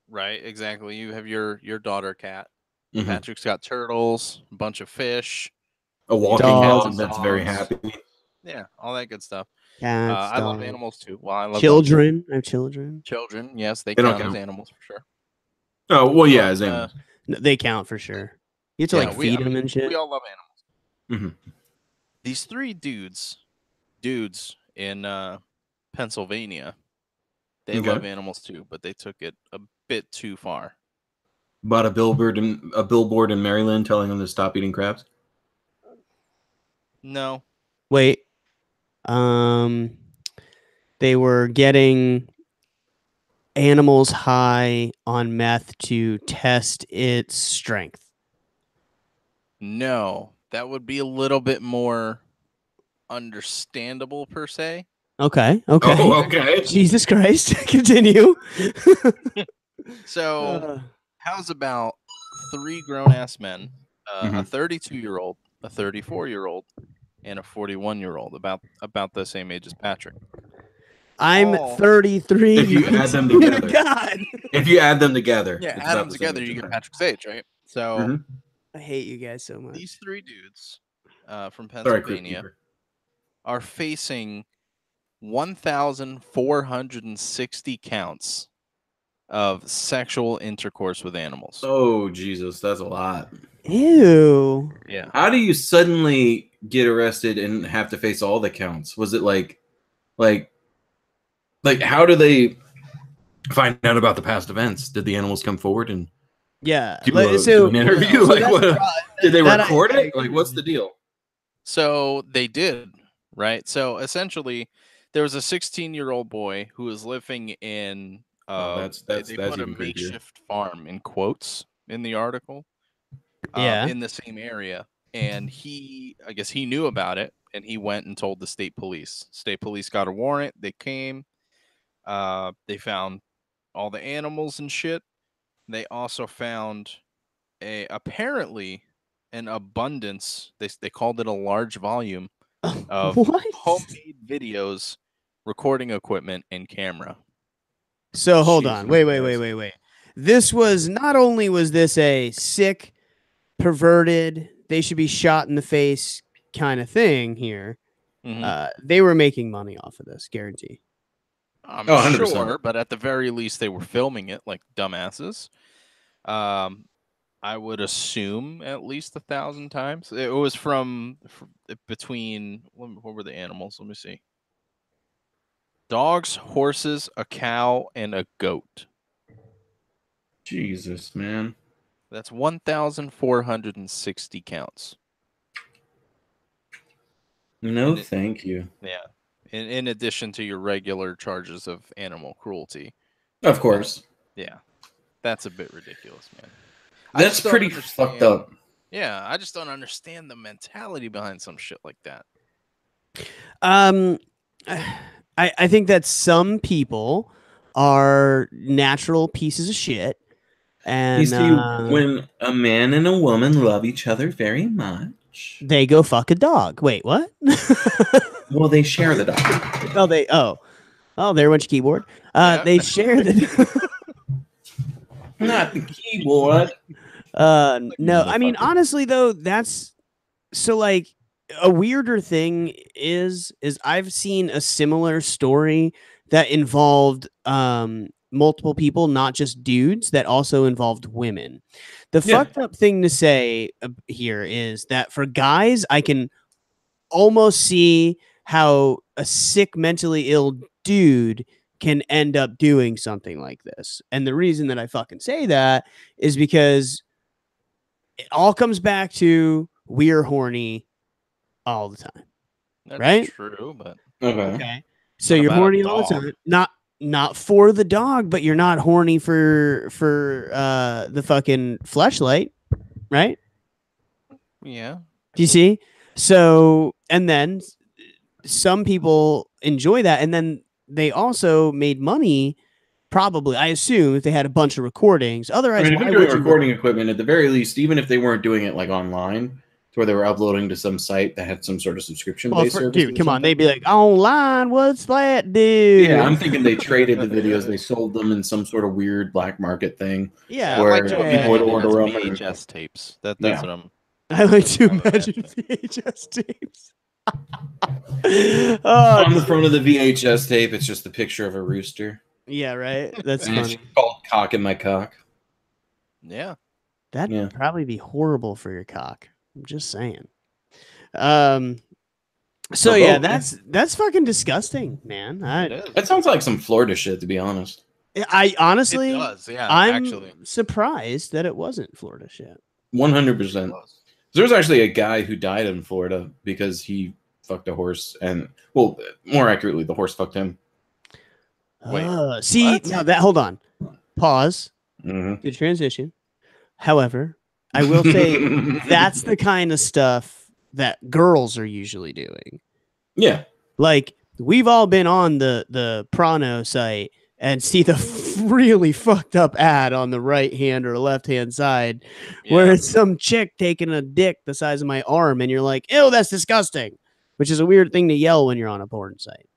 S2: Right, exactly. You have your daughter cat.
S3: Mhm.
S2: Patrick's got turtles, a bunch of fish.
S3: A walking
S1: Dogs.
S3: dog that's very
S2: Dogs.
S3: happy.
S2: Yeah, all that good stuff.
S1: Cats,
S2: I love
S1: dogs,
S2: animals too. Well, I love
S1: children. I have children.
S2: children. Yes, they
S3: They don't
S2: count as
S3: count.
S2: animals for sure.
S3: Oh, well, yeah,
S2: But,
S3: as animals.
S1: No, they count for sure. You have to
S2: yeah,
S1: like feed them and shit.
S2: we all love animals.
S3: Mhm.
S2: These three dudes in Pennsylvania, they
S3: Okay.
S2: love animals too, but they took it a bit too far.
S3: Bought a billboard in Maryland telling them to stop eating crabs.
S2: No,
S1: Wait. They were getting animals high on meth to test its strength.
S2: no, that would be a little bit more understandable per se.
S1: Okay.
S3: Oh, okay.
S1: Jesus Christ. Continue.
S2: So, how's about three grown ass men, a
S3: Mhm.
S2: 32-year-old, a 34-year-old, and a 41-year-old, about the same age as Patrick?
S1: I'm
S2: all-
S1: 33.
S3: If you add them
S1: swear to
S3: together.
S1: God.
S3: If you add them together,
S2: Yeah,
S3: it's
S2: add
S3: about
S2: them
S3: the same
S2: together,
S3: age
S2: you
S3: as
S2: get
S3: mine.
S2: Patrick's age, right? So
S3: Mhm.
S1: I hate you guys so much.
S2: these three dudes from
S3: Sorry,
S2: Pennsylvania
S3: Crypt
S2: are facing 1,460 counts of sexual intercourse with animals.
S3: Oh, Jesus, that's a lot.
S1: Ew.
S2: Yeah.
S3: How do you suddenly get arrested and have to face all the counts? Was it like how do they find out about the past events? Did the animals come forward and
S1: Yeah.
S3: do
S1: So
S3: an interview?
S1: so
S3: Like
S1: that's
S3: what?
S1: the pro-
S3: Did they
S1: that
S3: record
S1: I
S3: it? Like what's the deal?
S2: So they did, right? So essentially, there was a 16-year-old boy who was living in.
S3: That's
S2: They put a
S3: even creepier.
S2: makeshift farm in quotes in the article.
S1: Yeah.
S2: In the same area, and I guess he knew about it, and he went and told the state police. State police got a warrant. They came. They found all the animals and shit. They also found apparently an abundance. They called it a large volume of
S1: What?
S2: homemade videos, recording equipment, and camera.
S1: So hold on.
S3: Jesus
S1: Wait.
S3: Christ.
S1: This was not only was this a sick, perverted, they should be shot in the face kind of thing here.
S2: Mhm.
S1: They were making money off of this, guarantee.
S2: I'm
S3: 100%.
S2: sure, but at the very least, they were filming it like dumbasses. I would assume at least 1,000 times. It was from between what were the animals? Let me see. Dogs, horses, a cow, and a goat.
S3: Jesus, man.
S2: That's 1,460 counts.
S3: No,
S2: And
S3: thank you.
S2: Yeah. In addition to your regular charges of animal cruelty.
S3: Of course.
S2: Yeah. That's a bit ridiculous, man.
S3: That's pretty fucked up.
S2: Yeah, I just don't understand the mentality behind some shit like that.
S1: I think that some people are natural pieces of shit. And
S3: You see, when a man and a woman love each other very much,
S1: they go fuck a dog. Wait, what?
S3: well, they share the dog.
S1: There went your keyboard.
S2: Yeah.
S1: They share the
S3: Not the keyboard.
S1: no, I mean honestly though, that's so like a weirder thing is I've seen a similar story that involved multiple people, not just dudes, that also involved women. The
S3: Yeah.
S1: fucked up thing to say here is that for guys, I can almost see how a sick, mentally ill dude can end up doing something like this. And the reason that I fucking say that is because it all comes back to we're horny all the time.
S2: That's
S1: Right?
S2: true, but
S3: Okay.
S1: So
S2: What
S1: you're
S2: about a
S1: horny all the
S2: dog?
S1: time. Not for the dog, but you're not horny for the fucking fleshlight, right?
S2: yeah.
S1: Do you see? So, and then some people enjoy that, and then they also made money. Probably, I assume, if they had a bunch of recordings.
S3: I
S1: Otherwise,
S3: mean, if
S1: why
S3: they're doing
S1: would you?
S3: recording equipment, at the very least, even if they weren't doing it like online, to where they were uploading to some site that had some sort of subscription-based service.
S1: Dude, come on, they'd be like, online, what's that, dude?
S3: Yeah, I'm thinking they traded the videos, they sold them in some sort of weird black market thing.
S1: Yeah,
S2: I
S3: Where
S2: like to
S3: people would
S2: imagine it
S3: order
S2: as
S3: them and-
S2: VHS tapes. That's
S3: Yeah.
S2: what I'm.
S1: I like to
S2: Oh,
S1: imagine VHS tapes.
S3: On
S1: Oh,
S3: the front of the VHS tape, it's just the picture of a rooster.
S1: yeah, right. That's
S3: And it's
S1: funny.
S3: called Cock in My Cock.
S2: Yeah.
S1: That'd
S3: Yeah.
S1: probably be horrible for your cock. I'm just saying. So
S3: For
S1: yeah,
S3: both,
S1: that's fucking disgusting, man.
S2: It is.
S3: That sounds like some Florida shit, to be honest.
S1: I honestly,
S2: It does. Yeah.
S1: I'm
S2: actually.
S1: surprised that it wasn't Florida shit.
S3: 100%. There was actually a guy who died in Florida because he fucked a horse, and well, more accurately, the horse fucked him.
S2: Wait,
S1: See,
S2: what?
S1: now that hold on, pause.
S3: Mm-hmm.
S1: Good transition. However, I will say that's the kind of stuff that girls are usually doing.
S3: Yeah.
S1: Like we've all been on the Prano site and see the really fucked up ad on the right hand or left hand side where
S2: Yeah.
S1: it's some chick taking a dick the size of my arm, and you're like, ew, that's disgusting, which is a weird thing to yell when you're on a porn site.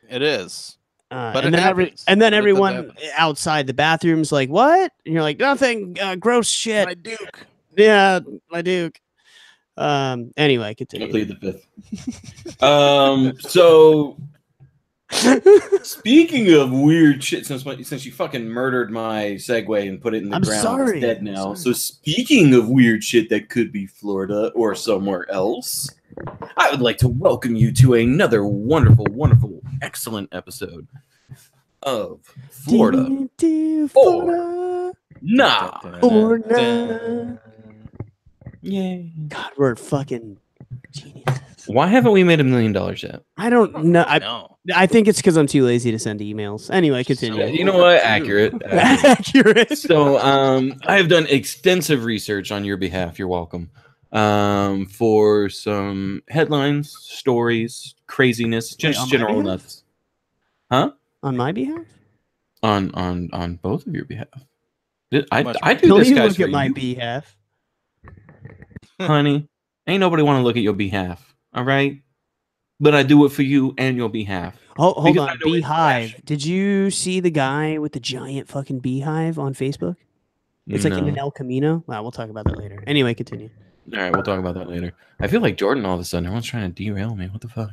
S2: It is. But
S1: And
S2: it
S1: then
S2: happens.
S1: and then
S2: But it does
S1: everyone
S2: happen.
S1: outside the bathroom's like, what? And you're like, nothing, gross shit.
S2: My Duke.
S1: Yeah, my Duke. Anyway,
S3: I
S1: continue.
S3: plead the fifth. So speaking of weird shit, since you fucking murdered my segue and put it in the
S1: I'm
S3: ground,
S1: sorry.
S3: it's dead now.
S1: I'm
S3: So speaking of weird shit that could be Florida or somewhere else, I would like to welcome you to another wonderful, wonderful, excellent episode of Florida.
S1: Florida.
S3: Nah.
S1: Or not.
S3: Yay.
S1: God, we're fucking geniuses.
S3: Why haven't we made $1 million yet?
S1: I don't know.
S2: No.
S1: I think it's because I'm too lazy to send emails. Anyway, continue.
S3: Yeah, you know what? Accurate.
S1: Accurate.
S3: So I have done extensive research on your behalf. You're welcome. For some headlines, stories, craziness, just
S1: on my
S3: general
S1: behalf?
S3: nuts. Huh?
S1: On my behalf?
S3: On both of your behalf.
S2: Much
S3: I do
S1: Don't
S3: this,
S1: you
S3: guys,
S1: look
S3: for
S1: at my
S3: you,
S1: behalf.
S3: honey. Ain't nobody want to look at your behalf. All right. But I do it for you and your behalf.
S1: Hold
S3: Because I
S1: on,
S3: know it's
S1: beehive.
S3: trash.
S1: Did you see the guy with the giant fucking beehive on Facebook? It's like in
S3: No.
S1: an El Camino. Wow, we'll talk about that later. Anyway, continue.
S3: All right, we'll talk about that later. I feel like Jordan all of a sudden. Everyone's trying to derail me. What the fuck?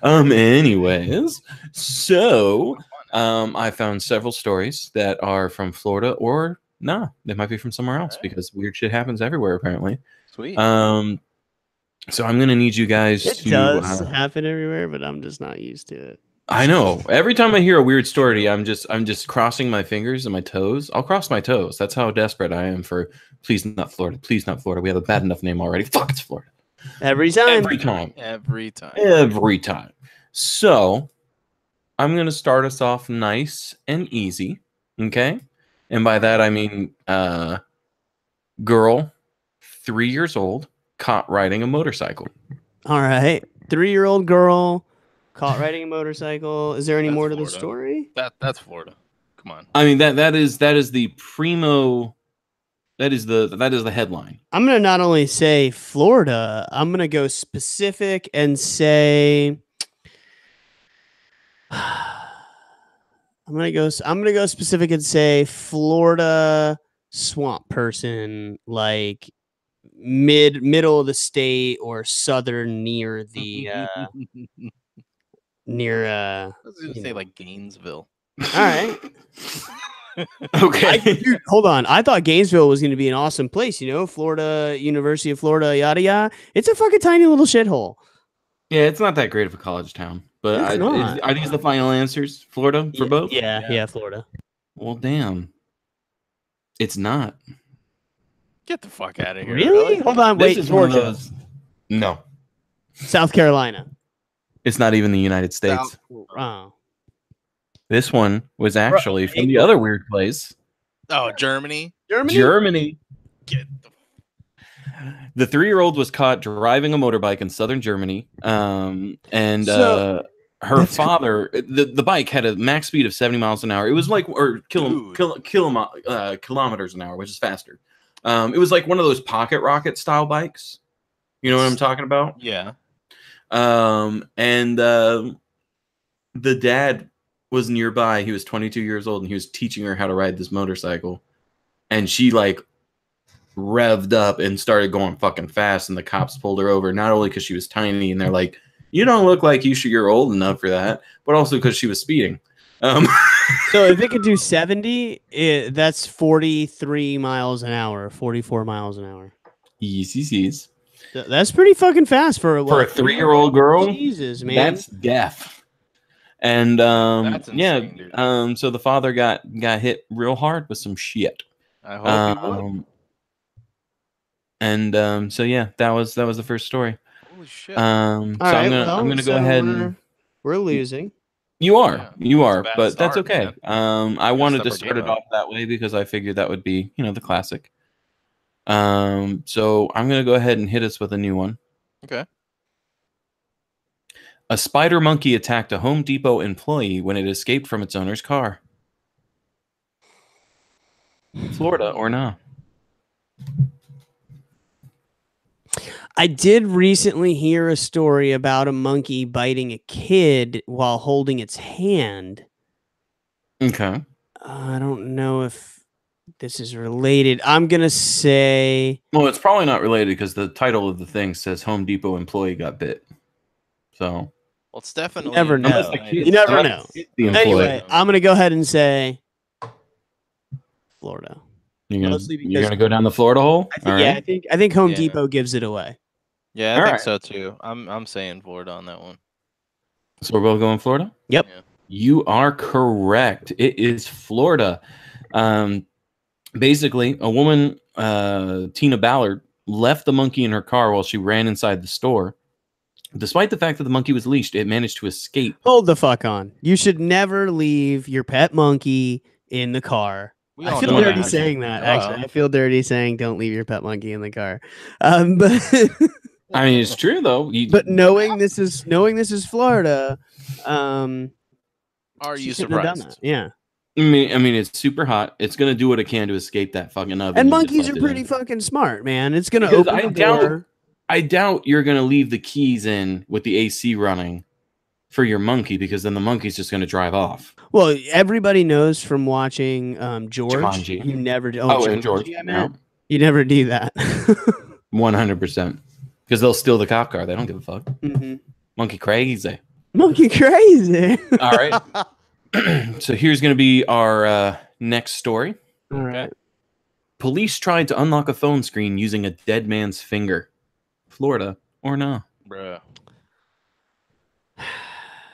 S3: Anyways, so I found several stories that are from Florida or nah, they might be from somewhere else
S2: Alright.
S3: because weird shit happens everywhere apparently.
S2: Sweet.
S3: So I'm gonna need you guys
S1: It
S3: to.
S1: does happen everywhere, but I'm just not used to it.
S3: I know. Every time I hear a weird story, I'm just crossing my fingers and my toes. I'll cross my toes. That's how desperate I am for. Please not Florida. Please not Florida. We have a bad enough name already. Fuck, it's Florida.
S1: Every time.
S3: Every time.
S2: Every time.
S3: Every time. So I'm gonna start us off nice and easy. Okay. And by that I mean girl, 3 years old, caught riding a motorcycle.
S1: All right. 3-year-old girl caught riding a motorcycle. Is there any
S2: That's
S1: more to the
S2: Florida.
S1: story?
S2: That's Florida. Come on.
S3: I mean that is the primo. That is the headline.
S1: I'm going to not only say Florida, I'm going to go specific and say I'm going to go specific and say Florida swamp person, like middle of the state or southern near the near
S2: I was gonna
S1: you
S2: say
S1: know.
S2: like Gainesville.
S1: All right.
S3: Okay.
S1: Dude, hold on. I thought Gainesville was going to be an awesome place. You know, Florida, University of Florida, yada yada. It's a fucking tiny little shithole.
S3: Yeah, it's not that great of a college town. But
S1: It's not.
S3: are these the final answers? Florida for both?
S1: Yeah, Florida.
S3: Well, damn. It's not.
S2: Get the fuck out of here.
S1: Really? Hold on.
S3: This
S1: Wait,
S3: is one of
S1: Georgia.
S3: those. No,
S1: South Carolina.
S3: it's not even the United States.
S1: Oh.
S3: This one was actually from the other weird place.
S2: Oh, Germany.
S3: Germany.
S2: Get
S3: The 3-year-old was caught driving a motorbike in southern Germany. Her father, the bike had a max speed of 70 miles an hour. It was like, or kilometers an hour, which is faster. It was like one of those pocket rocket style bikes. You know what I'm talking about?
S2: Yeah.
S3: The dad was nearby. He was 22 years old, and he was teaching her how to ride this motorcycle. And she like revved up and started going fucking fast, and the cops pulled her over, not only because she was tiny and they're like, you don't look like you're old enough for that, but also because she was speeding.
S1: So if it could do 70, that's 43 miles an hour, 44 miles an hour.
S3: Yes.
S1: That's pretty fucking fast for a
S3: 3-year-old girl.
S1: Jesus, man.
S3: That's death. And
S2: That's insane, dude.
S3: so the father got hit real hard with some shit.
S2: I hope he would.
S3: So yeah, that was the first story.
S2: Holy shit.
S3: I'm gonna go ahead and
S1: we're losing.
S3: You are,
S2: a bad
S3: but that's
S2: start,
S3: okay.
S2: man.
S3: I wanted to
S2: step our
S3: start
S2: game
S3: it
S2: up.
S3: off that way because I figured that would be, the classic. So I'm gonna go ahead and hit us with a new one.
S2: Okay.
S3: A spider monkey attacked a Home Depot employee when it escaped from its owner's car. Florida or not?
S1: I did recently hear a story about a monkey biting a kid while holding its hand.
S3: Okay.
S1: I don't know if this is related. I'm going to say...
S3: Well, it's probably not related because the title of the thing says Home Depot employee got bit. So...
S2: Well, it's definitely...
S1: You never know.
S3: You
S1: never know. Anyway, I'm going to go ahead and say Florida.
S3: You're gonna go down the Florida hole?
S1: I think Home Depot gives it away.
S2: Yeah, I think so too. I'm saying Florida on that one.
S3: So we're both going Florida?
S1: Yep.
S2: Yeah.
S3: You are correct. It is Florida. Basically, a woman, Tina Ballard, left the monkey in her car while she ran inside the store. Despite the fact that the monkey was leashed, it managed to escape.
S1: Hold the fuck on. You should never leave your pet monkey in the car. I feel dirty saying that, actually. I feel dirty saying don't leave your pet monkey in the car. But
S3: I mean, it's true though.
S1: But knowing this is Florida,
S2: are you surprised?
S1: Yeah.
S3: I mean, it's super hot. It's gonna do what it can to escape that fucking oven.
S1: And monkeys are pretty fucking smart, man. It's gonna open the door.
S3: I doubt you're gonna leave the keys in with the AC running for your monkey, because then the monkey's just gonna drive off.
S1: Well, everybody knows from watching George.
S3: Jumanji.
S1: You never do.
S3: And George.
S1: You never do that.
S3: 100%. Because they'll steal the cop car. They don't give a fuck.
S1: Mm-hmm.
S3: Monkey crazy.
S1: Monkey crazy.
S3: All right. So here's going to be our next story.
S1: All right.
S3: Police tried to unlock a phone screen using a dead man's finger. Florida or no?
S2: Bruh.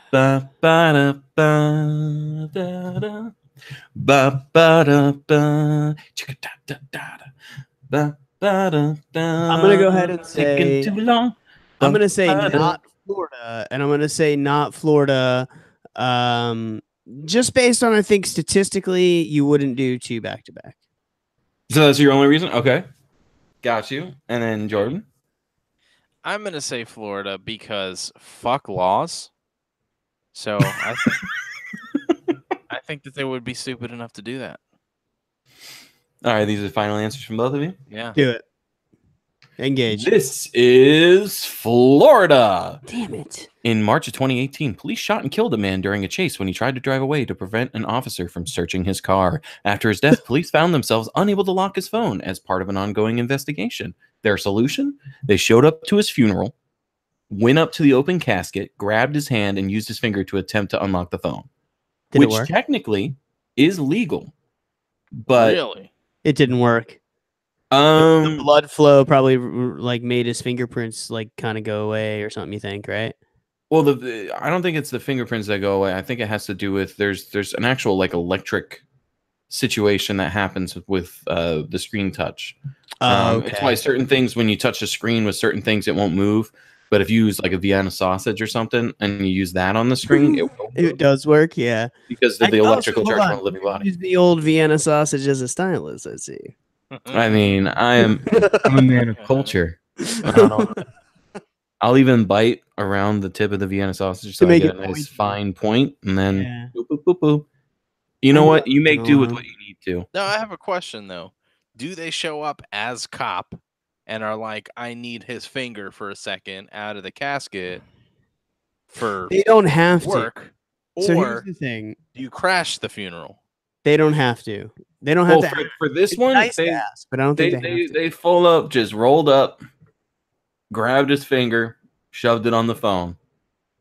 S3: Ba ba da ba da da. Ba ba da ba. Chicka da da da. Ba ba da da.
S1: I'm gonna go ahead and say
S3: taking too long.
S1: I'm gonna say not Florida, and I'm gonna say not Florida. Just based on, I think statistically, you wouldn't do 2 back-to-back.
S3: So that's your only reason? Okay. Got you. And then Jordan?
S2: I'm going to say Florida because fuck laws. So I think that they would be stupid enough to do that.
S3: All right. These are the final answers from both of you?
S2: Yeah.
S1: Do it. Engage.
S3: This is Florida.
S1: Damn it.
S3: In March of 2018, police shot and killed a man during a chase when he tried to drive away to prevent an officer from searching his car. After his death, police found themselves unable to lock his phone as part of an ongoing investigation. Their solution? They showed up to his funeral, went up to the open casket, grabbed his hand, and used his finger to attempt to unlock the phone.
S1: Did it work?
S3: Which technically is legal. But
S2: really?
S1: It didn't work. The blood flow probably like made his fingerprints like kind of go away or something, you think, right?
S3: Well, I don't think it's the fingerprints that go away. I think it has to do with there's an actual like electric situation that happens with the screen touch. It's why certain things, when you touch the screen with certain things, it won't move. But if you use like a Vienna sausage or something and you use that on the screen, it will move.
S1: It does work, yeah.
S3: Because of the electrical charge on the living body.
S1: Use the old Vienna sausage as a stylus, I see.
S3: I mean, I'm a man of culture. I'll even bite around the tip of the Vienna sausage so I get a nice fine point, and then boop, boop, boop, boop. You know what? You make do with what you need to.
S2: No, I have a question though. Do they show up as cop and are like, I need his finger for a second out of the casket for
S1: they don't have
S2: work?
S1: To. So
S2: or
S1: here's the thing.
S2: Do you crash the funeral?
S1: They don't have to. They don't have to.
S3: For this one,
S1: nice to ask, but I don't think
S3: they full up, just rolled up, grabbed his finger, shoved it on the phone,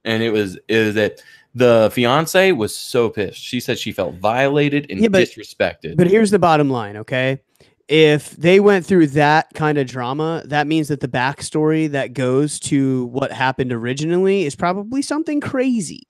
S3: and it was that the fiance was so pissed. She said she felt violated and disrespected.
S1: But here's the bottom line, okay? If they went through that kind of drama, that means that the backstory that goes to what happened originally is probably something crazy.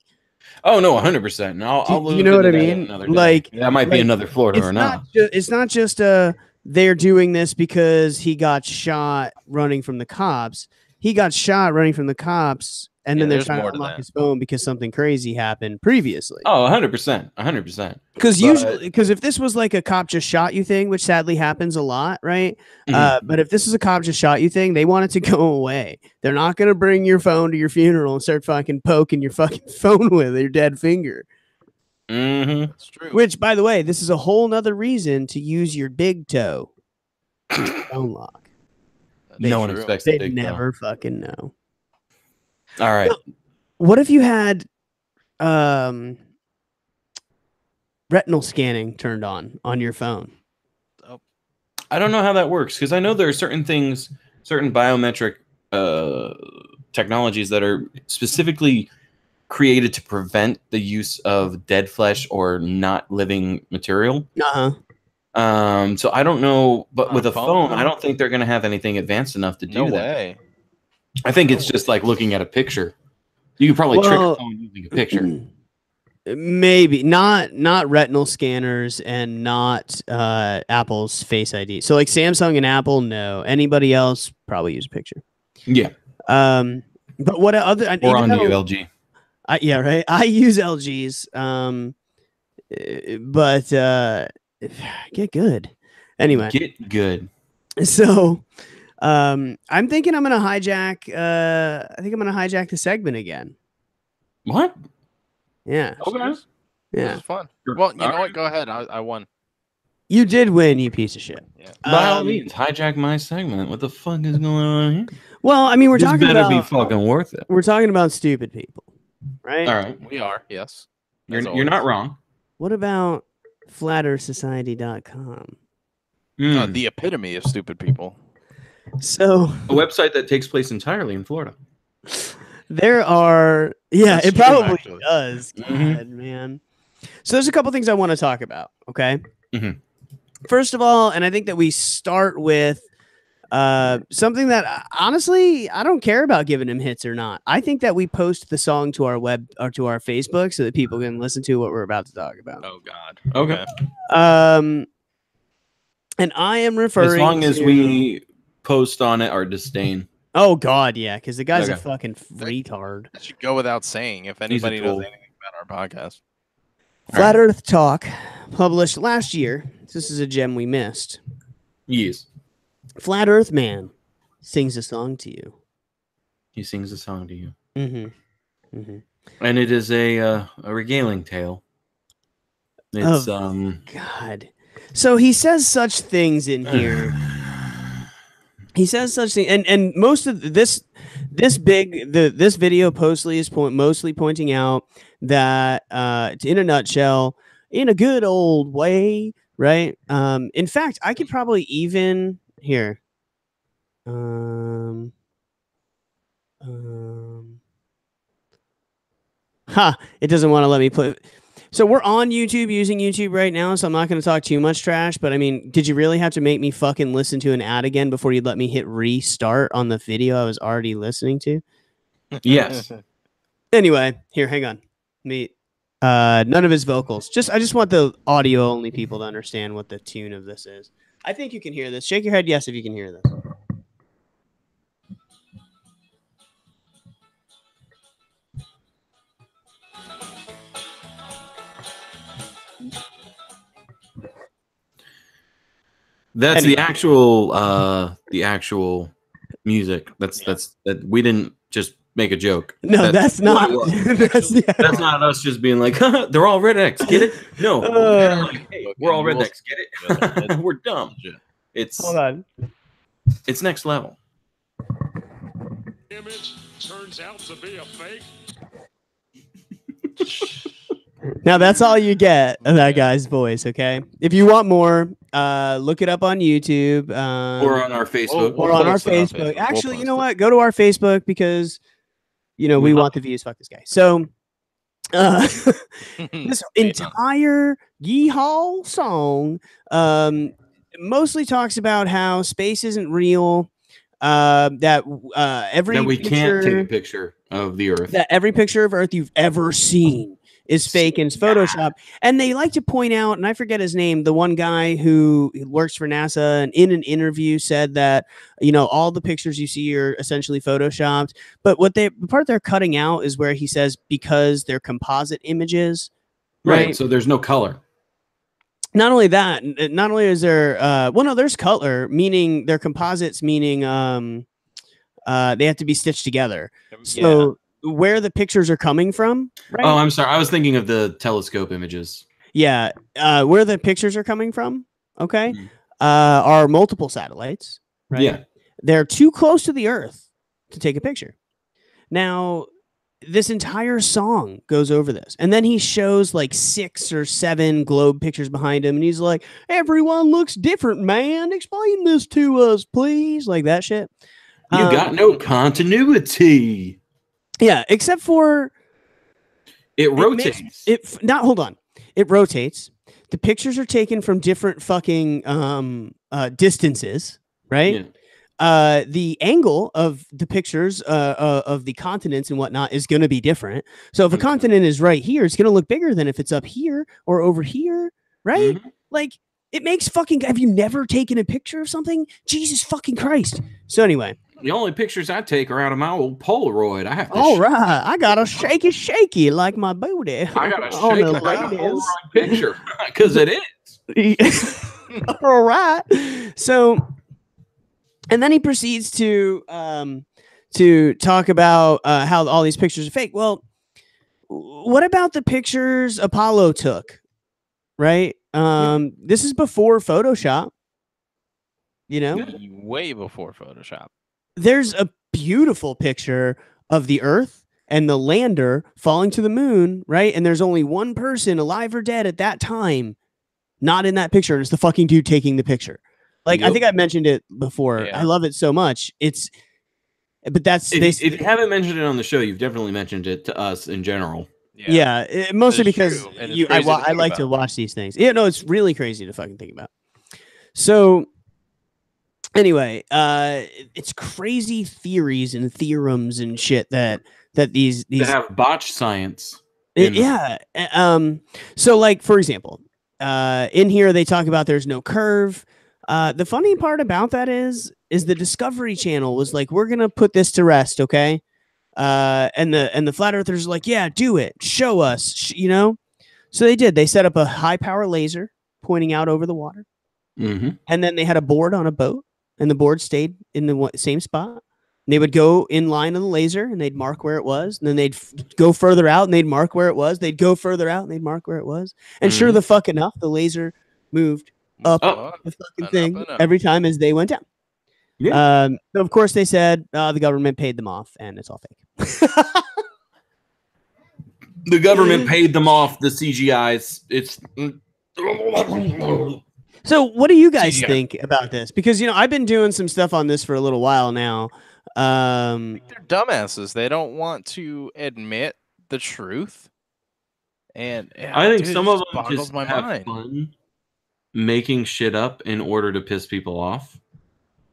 S3: Oh no, 100%. I'll
S1: you know what I mean? Like
S3: that might be another Florida or not.
S1: It's not just they're doing this because he got shot running from the cops. He got shot running from the cops, and then they're trying to unlock his phone because something crazy happened previously.
S3: Oh, 100%. 100%.
S1: Because if this was like a cop just shot you thing, which sadly happens a lot, right? But if this is a cop just shot you thing, they want it to go away. They're not going to bring your phone to your funeral and start fucking poking your fucking phone with your dead finger.
S3: Mm-hmm.
S2: That's true.
S1: Which, by the way, this is a whole nother reason to use your big toe phone lock.
S3: No one expects
S1: they never fucking know.
S3: All right.
S1: So, what if you had retinal scanning turned on your phone?
S3: Oh. I don't know how that works because I know there are certain things, certain biometric technologies that are specifically created to prevent the use of dead flesh or not living material. So I don't know, but with a phone, I don't think they're going to have anything advanced enough to do that. I think it's just like looking at a picture. You could probably trick a phone using a picture.
S1: Maybe not retinal scanners and not Apple's Face ID. So like Samsung and Apple, no. Anybody else probably use a picture.
S3: Yeah.
S1: But what other?
S3: Or on the LG.
S1: Yeah, right. I use LGs. But get good. Anyway,
S3: get good.
S1: So, I'm thinking I'm gonna hijack. I think I'm gonna hijack the segment again.
S3: What?
S1: Yeah.
S2: Okay.
S1: Yeah.
S2: This is fun. Well, you know what? Go ahead. I won.
S1: You did win, you piece of shit.
S2: Yeah.
S3: By all means, hijack my segment. What the fuck is going on here?
S1: Well, I mean, we're talking about.
S3: Better be fucking worth it.
S1: We're talking about stupid people, right?
S3: All right.
S2: We are. Yes.
S3: You're not wrong.
S1: What about flatearthsociety.com?
S2: The epitome of stupid people.
S1: So
S3: a website that takes place entirely in Florida.
S1: There are,
S2: That's
S1: it
S2: true,
S1: probably
S2: actually.
S1: does. God, man. So there's a couple things I want to talk about. Okay.
S3: Mhm.
S1: First of all, and I think that we start with something that honestly I don't care about giving him hits or not. I think that we post the song to our web or to our Facebook so that people can listen to what we're about to talk about.
S2: Oh God.
S3: Okay.
S1: And I am referring
S3: as long as we post on it our disdain.
S1: Oh God, yeah, because the guy's a
S3: Okay.
S1: fucking retard.
S2: That should go without saying. If anybody knows anything about our podcast,
S1: Flat Earth Talk, published last year. This is a gem we missed.
S3: Yes.
S1: Flat Earth Man sings a song to you.
S3: He sings a song to you.
S1: Mm-hmm. Mm-hmm.
S3: And it is a regaling tale. It's
S1: God. So he says such things in here. He says such things, and most of this video mostly is mostly pointing out that in a nutshell, in a good old way, right? In fact, I could probably even here. It doesn't want to let me put. So we're on YouTube using YouTube right now, so I'm not going to talk too much trash, but I mean, did you really have to make me fucking listen to an ad again before you'd let me hit restart on the video I was already listening to?
S3: Yes.
S1: Anyway, here, hang on. None of his vocals. I just want the audio only people to understand what the tune of this is. I think you can hear this. Shake your head yes if you can hear this.
S3: That's
S1: Anyway.
S3: the actual music. That's that we didn't just make a joke.
S1: No, that's not.
S3: what it was. That's not us just being like, they're all rednecks. Get it? No, like, hey, we're all rednecks. Get it? We're dumb. It's
S1: Hold on.
S3: It's next level.
S5: Image turns out to be a fake.
S1: Now that's all you get of that guy's voice. Okay, if you want more, look it up on YouTube
S3: Or on our Facebook.
S1: or on our Facebook. Actually, you know what? Go to our Facebook because we want the views. Fuck this guy. So this entire Yeehaw song mostly talks about how space isn't real. That
S3: we can't take a picture of the Earth.
S1: That every picture of Earth you've ever seen is fake and it's Photoshop. And they like to point out, and I forget his name, the one guy who works for NASA and in an interview said that, all the pictures you see are essentially Photoshopped. But the part they're cutting out is where he says because they're composite images.
S3: Right. So there's no color.
S1: Not only that, not only is there, there's color, meaning they're composites, meaning they have to be stitched together. So where the pictures are coming from. Right?
S3: Oh, I'm sorry. I was thinking of the telescope images.
S1: Yeah. Where the pictures are coming from. Okay. Are multiple satellites. Right.
S3: Yeah.
S1: They're too close to the Earth to take a picture. Now, this entire song goes over this. And then he shows like 6 or 7 globe pictures behind him. And he's like, everyone looks different, man. Explain this to us, please. Like that shit.
S3: You got no continuity.
S1: Yeah, except for
S3: it rotates.
S1: Hold on. It rotates. The pictures are taken from different fucking distances, right? Yeah. The angle of the pictures of the continents and whatnot is going to be different. So if a continent is right here, it's going to look bigger than if it's up here or over here, right? Mm-hmm. Like it makes fucking. Have you never taken a picture of something? Jesus fucking Christ! So anyway.
S3: The only pictures I take are out of my old Polaroid. I have to.
S1: All right, I got a shaky like my booty.
S3: I got a Polaroid picture because it is.
S1: All right. So, and then he proceeds to talk about how all these pictures are fake. Well, what about the pictures Apollo took? Right. This is before Photoshop.
S2: Way before Photoshop.
S1: There's a beautiful picture of the Earth and the lander falling to the moon, right? And there's only one person alive or dead at that time, not in that picture. And it's the fucking dude taking the picture. Like, I think I mentioned it before. Yeah. I love it so much. If you
S3: haven't mentioned it on the show, you've definitely mentioned it to us in general.
S1: Yeah, mostly because I like to watch these things. Yeah, no, it's really crazy to fucking think about. So anyway, it's crazy theories and theorems and shit that these
S3: have botched science.
S1: So like, for example, in here they talk about there's no curve. The funny part about that is the Discovery Channel was like, we're gonna put this to rest, okay? And the flat earthers are like, yeah, do it, show us, So they did. They set up a high power laser pointing out over the water, and then they had a board on a boat. And the board stayed in the same spot. They would go in line of the laser and they'd mark where it was. And then they'd go further out and they'd mark where it was. They'd go further out and they'd mark where it was. And sure the fuck enough, the laser moved up the fucking thing every time as they went down. Yeah. So of course they said the government paid them off and it's all fake.
S3: The government paid them off. The CGI's. It's.
S1: So what do you guys think about this? Because, I've been doing some stuff on this for a little while now.
S2: They're dumbasses. They don't want to admit the truth. And
S3: I think some of them just have fun making shit up in order to piss people off.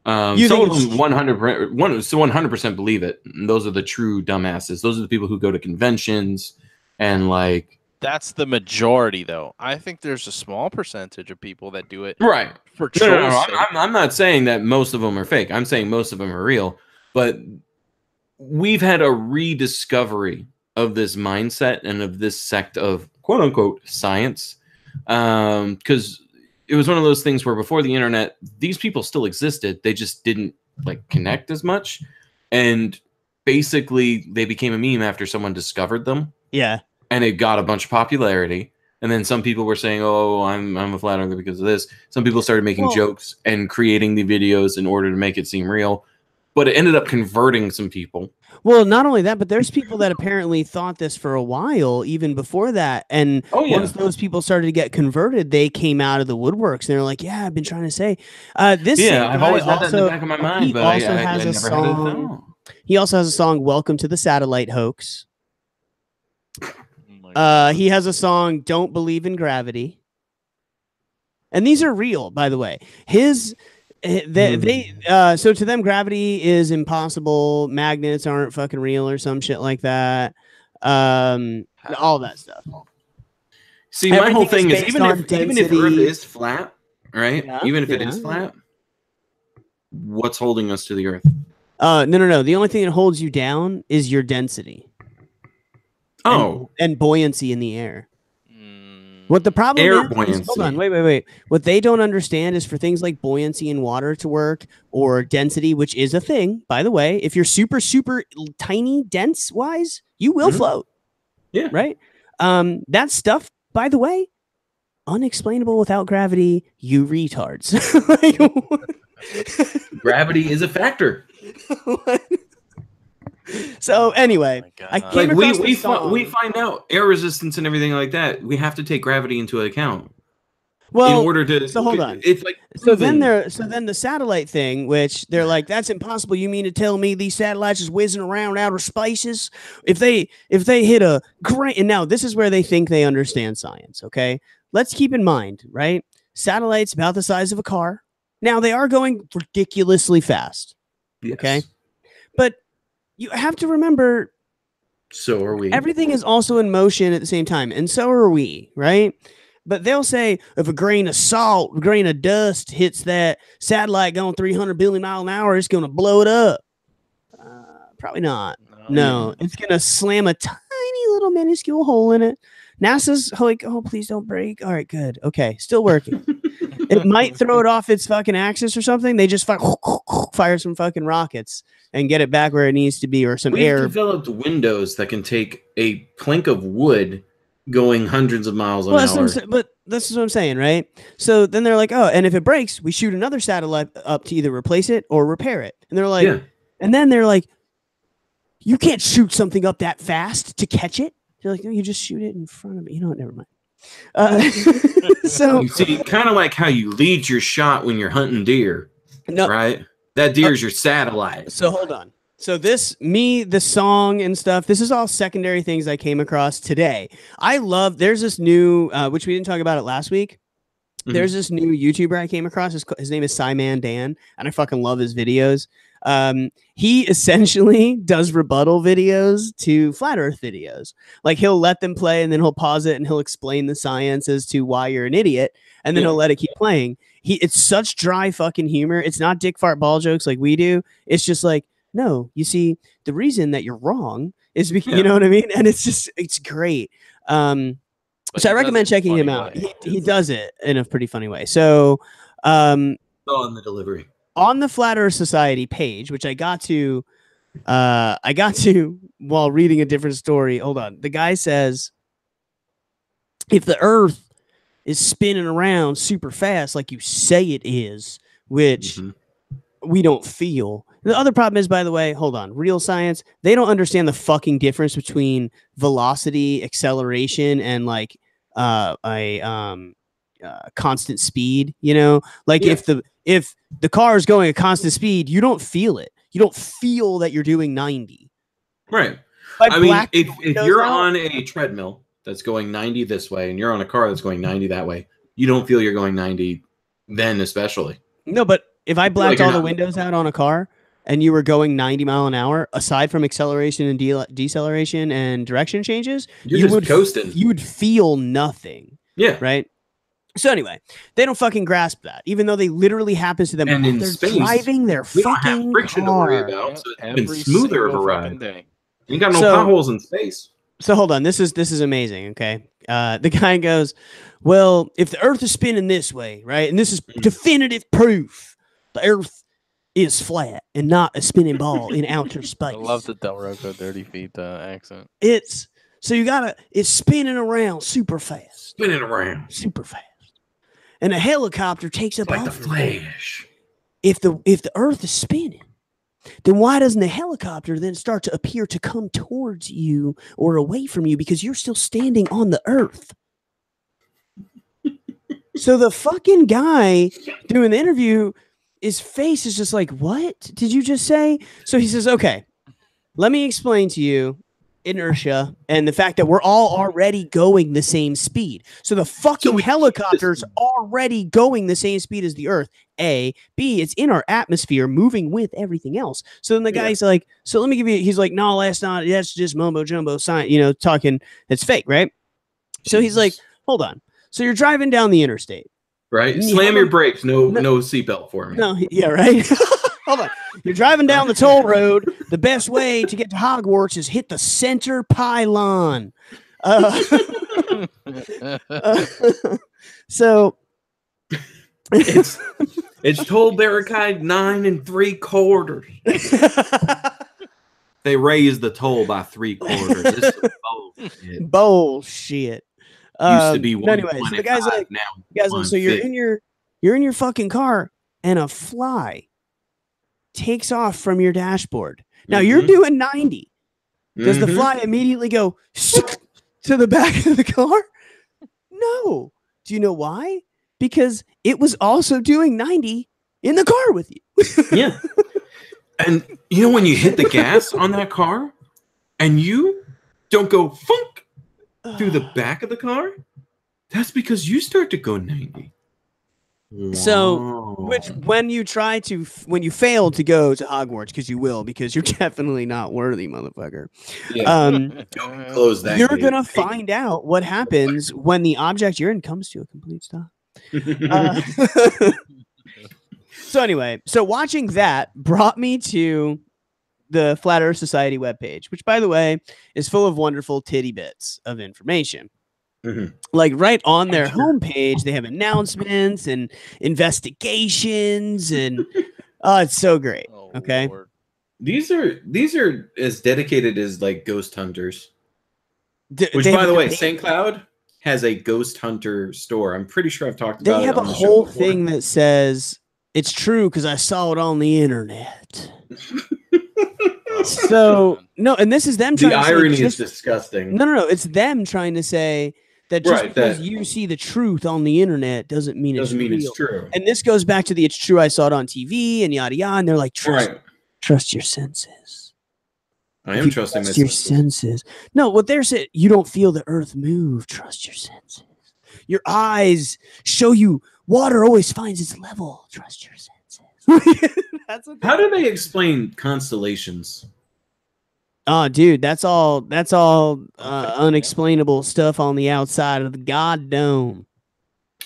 S3: Some of them 100% believe it. And those are the true dumbasses. Those are the people who go to conventions and like
S2: that's the majority, though. I think there's a small percentage of people that do it
S3: Right.
S2: for
S3: No, no,
S2: trolls'
S3: no.
S2: sake.
S3: I'm not saying that most of them are fake. I'm saying most of them are real. But we've had a rediscovery of this mindset and of this sect of quote unquote science. Because it was one of those things where before the internet, these people still existed. They just didn't like connect as much. And basically they became a meme after someone discovered them.
S1: Yeah.
S3: And it got a bunch of popularity. And then some people were saying, "Oh, I'm a flat earther because of this." Some people started making jokes and creating the videos in order to make it seem real. But it ended up converting some people.
S1: Well, not only that, but there's people that apparently thought this for a while, even before that. And once those people started to get converted, they came out of the woodworks. And they're like, "Yeah, I've been trying to say this."
S3: Yeah, I've always had that in the back of my mind, but I never had it down.
S1: He also has a song, "Welcome to the Satellite Hoax." He has a song, "Don't Believe in Gravity." And these are real, by the way. So to them, gravity is impossible. Magnets aren't fucking real or some shit like that. All that stuff.
S3: See, my whole thing is even if Earth is flat, right?
S1: Yeah,
S3: even if it is flat, what's holding us to the Earth?
S1: No. The only thing that holds you down is your density. And buoyancy in the air. What the problem is, hold on, wait. What they don't understand is for things like buoyancy in water to work, or density, which is a thing, by the way. If you're super, super tiny, dense wise, you will float.
S3: Yeah.
S1: Right? That stuff, by the way, unexplainable without gravity, you retards.
S3: Gravity is a factor.
S1: So anyway, I came across this song.
S3: We find out air resistance and everything like that. We have to take gravity into account.
S1: Well,
S3: in order to,
S1: so hold on.
S3: It's like
S1: then the satellite thing, which they're like, that's impossible. You mean to tell me these satellites is whizzing around outer spaces? If they hit a grain, and now this is where they think they understand science. Okay, let's keep in mind, right? Satellites about the size of a car. Now they are going ridiculously fast.
S3: Yes.
S1: Okay, but you have to remember,
S3: so are we.
S1: Everything is also in motion at the same time, and so are we, right? But they'll say if a grain of salt, a grain of dust hits that satellite going 300 billion miles an hour, it's going to blow it up. Probably not. No, it's going to slam a tiny little minuscule hole in it. NASA's like, oh, please don't break. All right, good. Okay, still working. It might throw it off its fucking axis or something. They just fire some fucking rockets and get it back where it needs to be, or some air.
S3: We've developed windows that can take a plank of wood going hundreds of miles an hour.
S1: But this is what I'm saying, right? So then they're like, oh, and if it breaks, we shoot another satellite up to either replace it or repair it. And they're like, and then they're like, you can't shoot something up that fast to catch it. They're like, no, you just shoot it in front of me. You know what? Never mind. So
S3: you see, kind of like how you lead your shot when you're hunting deer, right? That deer's your satellite.
S1: So hold on. So the song and stuff, this is all secondary things I came across today. There's this new, which we didn't talk about it last week. Mm-hmm. There's this new YouTuber I came across. His name is Simon Dan, and I fucking love his videos. He essentially does rebuttal videos to flat earth videos. Like he'll let them play and then he'll pause it and he'll explain the science as to why you're an idiot. And then he'll let it keep playing. It's such dry fucking humor. It's not dick fart ball jokes like we do. It's just like, no, you see, the reason that you're wrong is because, you know what I mean? And it's great. So I recommend checking him out. He does it in a pretty funny way. So,
S3: on the delivery.
S1: On the Flat Earth Society page, which I got to while reading a different story. Hold on. The guy says, if the Earth is spinning around super fast like you say it is, which we don't feel. The other problem is, by the way, hold on, real science, they don't understand the fucking difference between velocity, acceleration, and like constant speed, you know? Like if the car is going at constant speed, you don't feel it. You don't feel that you're doing 90.
S3: Right. I mean, if you're on a treadmill that's going 90 this way and you're on a car that's going 90 that way, you don't feel you're going 90 then, especially.
S1: No, but if I blacked all the windows out on a car, and you were going 90 mile an hour, aside from acceleration and deceleration and direction changes,
S3: You're just coasting.
S1: You would feel nothing.
S3: Yeah.
S1: Right. So anyway, they don't fucking grasp that, even though they literally happens to them.
S3: And in
S1: they're
S3: space,
S1: driving their
S3: we don't
S1: fucking
S3: have friction
S1: car.
S3: to worry about, so it's been
S2: Every
S3: smoother of a
S2: single
S3: ride.
S2: fucking day.
S3: You ain't got no
S1: So-
S3: potholes in space.
S1: So hold on, this is amazing. Okay, the guy goes, well, if the Earth is spinning this way, right, and this is definitive proof, the Earth is flat and not a spinning ball in outer space.
S2: I love the Del Rocco Dirty Feet accent.
S1: It's spinning around super fast,
S3: Spinning around
S1: super fast, and a helicopter takes up
S3: like the
S1: off it.
S3: Flash.
S1: If the Earth is spinning, then why doesn't the helicopter then start to appear to come towards you or away from you, because you're still standing on the Earth? So the fucking guy doing the interview, his face is just like, what did you just say? So he says, okay, let me explain to you inertia and the fact that we're all already going the same speed. So the fucking helicopter's already going the same speed as the Earth. A. B. It's in our atmosphere moving with everything else. So then the guy's like, so let me give you, he's like, no, that's just mumbo jumbo science, talking, it's fake, right? So he's like, hold on. So you're driving down the interstate.
S3: Right? Slam your brakes. No seatbelt for me.
S1: No, yeah, right. Hold on. You're driving down the toll road. The best way to get to Hogwarts is hit the center pylon. So
S3: it's toll barricade 9 3/4. They raised the toll by 3/4. This is bullshit.
S1: Bullshit.
S3: Used to be
S1: but anyway, so the guy's like,
S3: now.
S1: so you're in your fucking car, and a fly takes off from your dashboard. Now you're doing 90. Does the fly immediately go to the back of the car? No. Do you know why? Because it was also doing 90 in the car with you.
S3: Yeah. And when you hit the gas on that car and you don't go funk through the back of the car, that's because you start to go 90.
S1: So, when you fail to go to Hogwarts, because you will, because you're definitely not worthy, motherfucker.
S3: Yeah. Close that.
S1: You're gonna find out what happens when the object you're in comes to a complete stop. So anyway, watching that brought me to the Flat Earth Society webpage, which, by the way, is full of wonderful titty bits of information. Like right on their homepage, they have announcements and investigations, and it's so great. Okay,
S2: Lord.
S3: These are as dedicated as like ghost hunters. Which, by the way, St. Cloud has a ghost hunter store. I'm pretty sure I've talked about it.
S1: They have a whole thing that says it's true because I saw it on the internet. So no, and this is them trying
S3: the
S1: to
S3: irony
S1: say
S3: is disgusting.
S1: No, it's them trying to say that just because you see the truth on the internet doesn't mean it's
S3: true.
S1: And this goes back to the it's true I saw it on TV and yada yada, and they're like, trust your senses.
S3: I am trusting
S1: your senses. No, what they're saying, you don't feel the earth move. Trust your senses. Your eyes show you water always finds its level. Trust your senses.
S3: How do they explain constellations?
S1: Oh, dude, that's all unexplainable stuff on the outside of the God dome.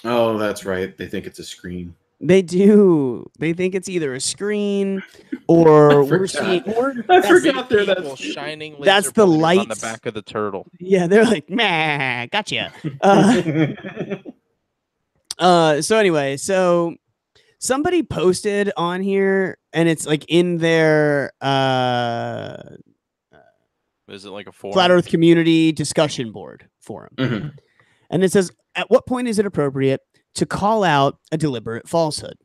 S3: Oh, that's right. They think it's a screen.
S1: They do. They think it's either a screen or we're seeing.
S3: I forgot there. That's
S2: shining.
S1: That's the light
S2: on the back of the turtle.
S1: Yeah, they're like, meh, gotcha. So anyway, somebody posted on here, and it's like in their
S2: is it like a forum?
S1: Flat Earth community discussion board forum, and it says, at what point is it appropriate to call out a deliberate falsehood?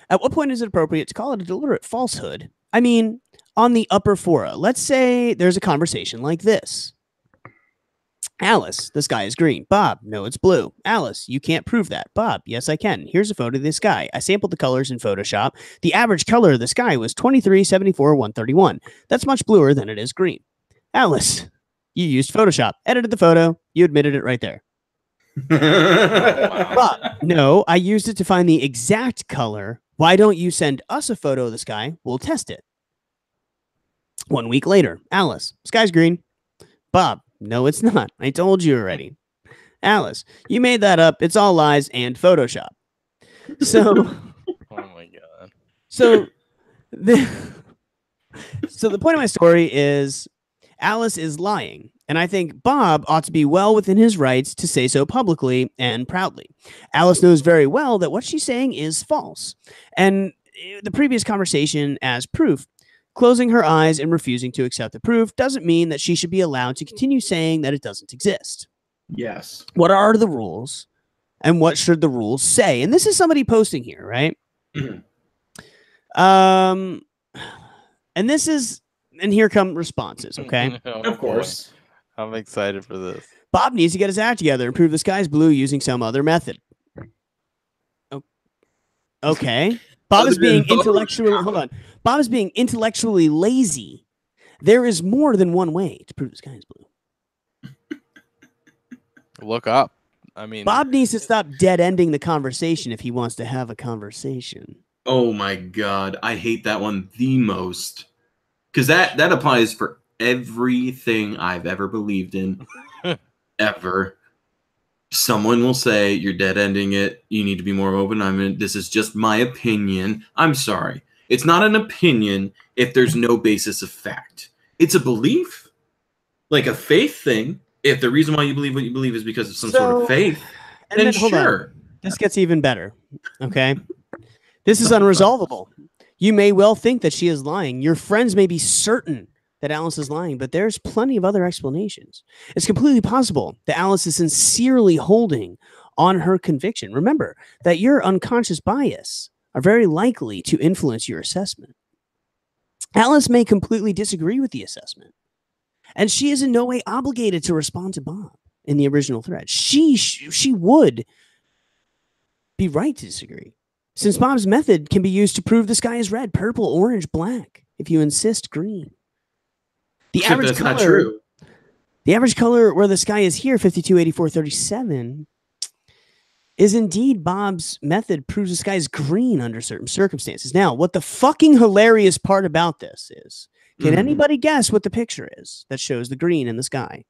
S1: At what point is it appropriate to call it a deliberate falsehood? I mean, on the upper fora, let's say there's a conversation like this. Alice, the sky is green. Bob, no, it's blue. Alice, you can't prove that. Bob, yes, I can. Here's a photo of the sky. I sampled the colors in Photoshop. The average color of the sky was 23, 74, 131. That's much bluer than it is green. Alice, you used Photoshop, edited the photo. You admitted it right there. Bob, no, I used it to find the exact color Why don't you send us a photo of the sky? We'll test it. 1 week later, Alice, sky's green. Bob, no, it's not. I told you already. Alice, you made that up. It's all lies and Photoshop. So,
S2: Oh my god.
S1: so the point of my story is Alice is lying. And I think Bob ought to be well within his rights to say so publicly and proudly. Alice knows very well that what she's saying is false. And the previous conversation as proof, closing her eyes and refusing to accept the proof doesn't mean that she should be allowed to continue saying that it doesn't exist.
S3: Yes.
S1: What are the rules and what should the rules say? And this is somebody posting here, right?
S3: Mhm.
S1: And here come responses, okay?
S2: Oh,
S3: Of course.
S2: boy. I'm excited for this.
S1: Bob needs to get his act together and prove the sky's blue using some other method. Okay. Bob is being Bob is being intellectually lazy. There is more than one way to prove the sky is blue.
S2: Look up. I mean,
S1: Bob needs to stop dead-ending the conversation if he wants to have a conversation.
S3: Oh my god, I hate that one the most. Because that applies for everything I've ever believed in. Ever. Someone will say, you're dead-ending it. You need to be more open. I mean, this is just my opinion. I'm sorry. It's not an opinion if there's no basis of fact. It's a belief. Like a faith thing. If the reason why you believe what you believe is because of some sort of faith, then
S1: hold on.
S3: sure.
S1: This gets even better. Okay. This is unresolvable. You may well think that she is lying. Your friends may be certain that Alice is lying, but there's plenty of other explanations. It's completely possible that Alice is sincerely holding on her conviction. Remember that your unconscious bias are very likely to influence your assessment. Alice may completely disagree with the assessment, and she is in no way obligated to respond to Bob in the original thread. She would be right to disagree, since Bob's method can be used to prove the sky is red, purple, orange, black, if you insist green. The average
S3: that's
S1: color,
S3: not true.
S1: The average color where the sky is here, 52, 84, 37, is indeed Bob's method proves the sky is green under certain circumstances. Now, what the fucking hilarious part about this is, can anybody guess what the picture is that shows the green in the sky?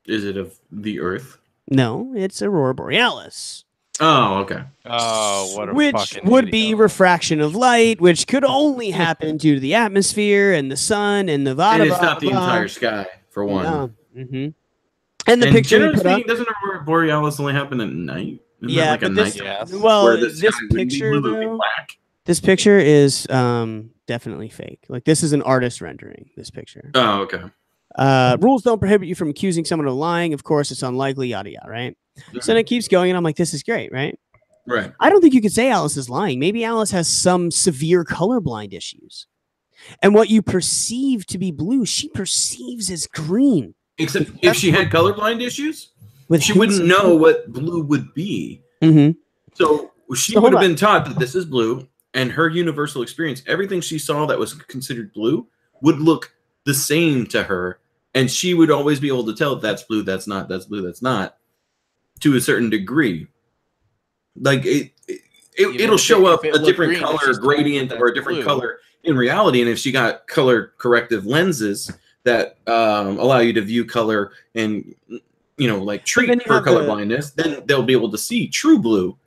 S3: Is it of the Earth?
S1: No, it's Aurora Borealis.
S3: Oh, okay.
S2: oh, what a
S1: Which
S2: fucking
S1: would
S2: idiot.
S1: be refraction of light, which could only happen due to the atmosphere and the sun and the
S3: And it's not the entire sky, for one.
S1: No. And the
S3: And
S1: picture
S3: generally
S1: you put up,
S3: speaking, doesn't Aurora Borealis only happen at night? Isn't that
S1: yeah,
S3: like a
S1: but this,
S3: night
S2: Yes.
S1: well,
S3: where the
S1: this
S3: sky would be
S1: picture
S3: blue and
S1: though,
S3: black?
S1: this picture is definitely fake. Like this is an artist rendering. This picture.
S3: Oh, okay.
S1: Rules don't prohibit you from accusing someone of lying. Of course, it's unlikely. Yada yada. Right. So then it keeps going, and I'm like, this is great, right?
S3: Right.
S1: I don't think you could say Alice is lying. Maybe Alice has some severe colorblind issues. And what you perceive to be blue, she perceives as green.
S3: Except if she had colorblind issues,
S1: With
S3: she wouldn't know what blue would be.
S1: Mm-hmm.
S3: So she
S1: So
S3: would
S1: hold
S3: have
S1: on.
S3: been taught that this is blue, and her universal experience, everything she saw that was considered blue, would look the same to her, and she would always be able to tell that's blue, that's not, that's blue, that's not, to a certain degree. Like it'll show up a different color gradient or a different color in reality, and if she got color corrective lenses that allow you to view color and like treat her color blindness, then they'll be able to see true blue.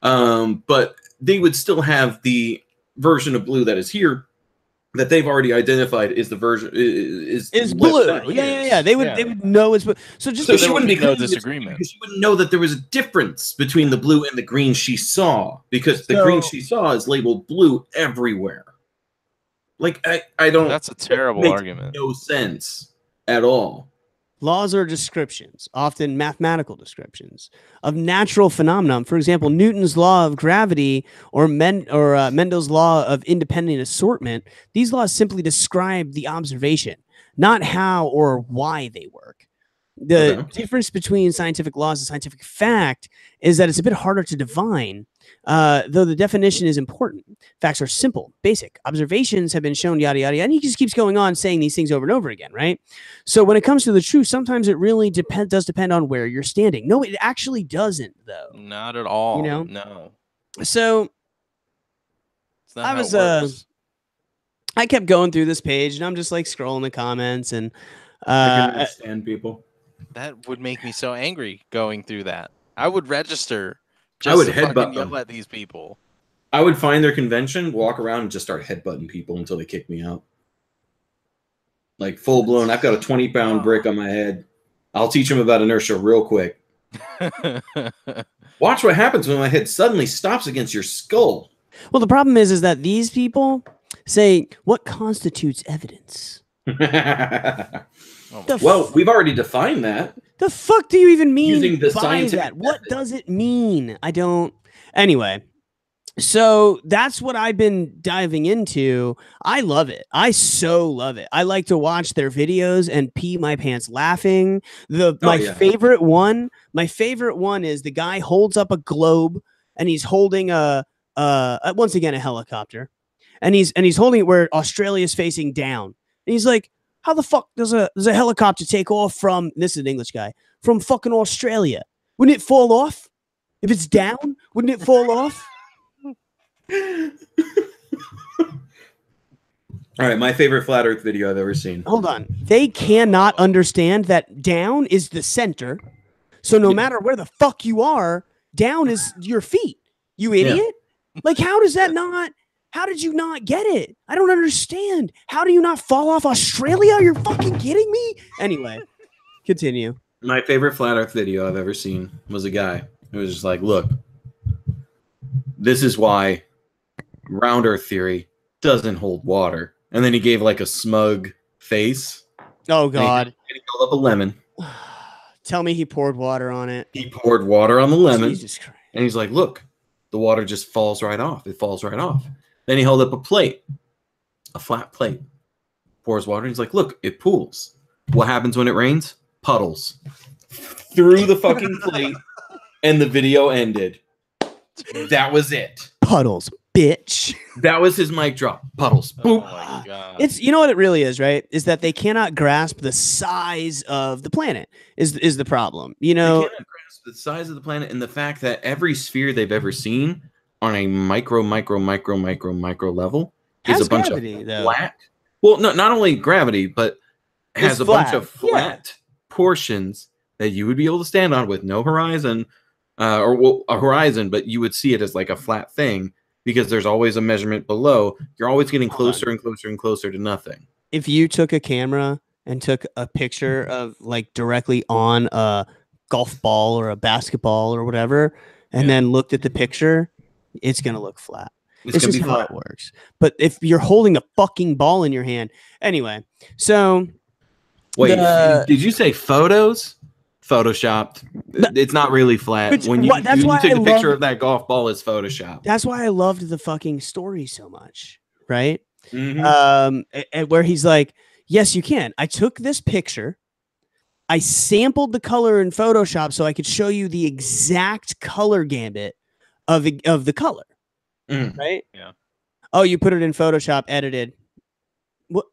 S3: But they would still have the version of blue that is here that they've already identified is the version is
S1: blue.
S3: that
S1: Yeah. They would know it's blue. So
S3: So she
S2: there
S3: wouldn't
S2: would
S3: be
S2: be no
S3: claiming this
S2: disagreement.
S3: because she wouldn't know that there was a difference between the blue and the green she saw, because the green she saw is labeled blue everywhere. Like I don't.
S2: That's a terrible
S3: makes
S2: argument.
S3: No sense at all.
S1: Laws are descriptions, often mathematical descriptions, of natural phenomenon. For example, Newton's law of gravity or Mendel's law of independent assortment. These laws simply describe the observation, not how or why they work. The difference between scientific laws and scientific fact is that it's a bit harder to define, though the definition is important. Facts are simple, basic. Observations have been shown, yada, yada, yada. And he just keeps going on saying these things over and over again, right? So when it comes to the truth, sometimes it really does depend on where you're standing. No, it actually doesn't, though.
S2: Not at all.
S1: You know?
S2: No.
S1: So
S2: It's not
S1: I
S2: how
S1: was,
S2: it works.
S1: I kept going through this page and I'm just like scrolling the comments and
S3: I couldn't stand people.
S2: That would make me so angry going through that. I would register
S3: I would
S2: just to
S3: headbutt
S2: fucking
S3: them.
S2: yell at these people.
S3: I would find their convention, walk around, and just start headbutting people until they kick me out. Like full blown. I've got a 20-pound brick on my head. I'll teach them about inertia real quick. Watch what happens when my head suddenly stops against your skull.
S1: well, the problem is that these people say what constitutes evidence.
S2: Oh
S1: The
S3: Well, we've already defined that.
S1: The fuck do you even mean
S3: Using the
S1: by
S3: scientific
S1: that? What
S3: method.
S1: does it mean? I don't. Anyway, so that's what I've been diving into. I love it. I so love it. I like to watch their videos and pee my pants laughing. My favorite one is the guy holds up a globe and he's holding once again a helicopter, and he's holding it where Australia's facing down, and he's like, how the fuck does a helicopter take off from, this is an English guy, from fucking Australia? Wouldn't it fall off? If it's down, wouldn't it fall off?
S3: All right, my favorite flat Earth video I've ever seen.
S1: Hold on. They cannot understand that down is the center. So no matter where the fuck you are, down is your feet. You idiot. Like, how does that not... How did you not get it? I don't understand. How do you not fall off Australia? You're fucking kidding me? Anyway, continue.
S3: My favorite flat Earth video I've ever seen was a guy who was just like, look, this is why round Earth theory doesn't hold water. And then he gave like a smug face.
S1: Oh, God.
S3: And he held up a lemon.
S1: Tell me he poured water on it.
S3: He poured water on the lemon.
S1: Jesus Christ.
S3: And he's like, look, the water just falls right off. It falls right off. Then he held up a plate, a flat plate, pours water. And he's like, look, it pools. What happens when it rains? Puddles. Through the fucking plate, and the video ended. That was it.
S1: Puddles, bitch.
S3: That was his mic drop. Puddles.
S2: Oh
S3: Boom.
S2: my God.
S1: It's, you know what it really is, right? Is that they cannot grasp the size of the planet is the problem. You know,
S3: They cannot grasp the size of the planet and the fact that every sphere they've ever seen on a micro level
S1: Has
S3: is a bunch
S1: gravity,
S3: of
S1: though.
S3: flat. Well, no, not only gravity, but has
S1: It's
S3: a bunch
S1: flat.
S3: of flat portions that you would be able to stand on with no horizon, or a horizon, but you would see it as like a flat thing because there's always a measurement below. You're always getting closer and closer and closer to nothing.
S1: If you took a camera and took a picture of like directly on a golf ball or a basketball or whatever, and then looked at the picture, it's going to look flat. It's
S3: gonna
S1: just
S3: be
S1: how
S3: flat.
S1: it works. But if you're holding a fucking ball in your hand, anyway, so
S3: Wait,
S1: the-
S3: did you say photos? Photoshopped. It's not really flat.
S1: Which-
S3: When you,
S1: what- that's
S3: you
S1: why
S3: took
S1: I
S3: a picture
S1: love-
S3: of that golf ball, it's Photoshopped.
S1: that's why I loved the fucking story so much, right?
S3: Mhm.
S1: And where he's like, yes, you can. I took this picture. I sampled the color in Photoshop so I could show you the exact color gambit of the color.
S3: Mm.
S1: Right?
S2: Yeah.
S1: Oh, you put it in Photoshop, edited. What?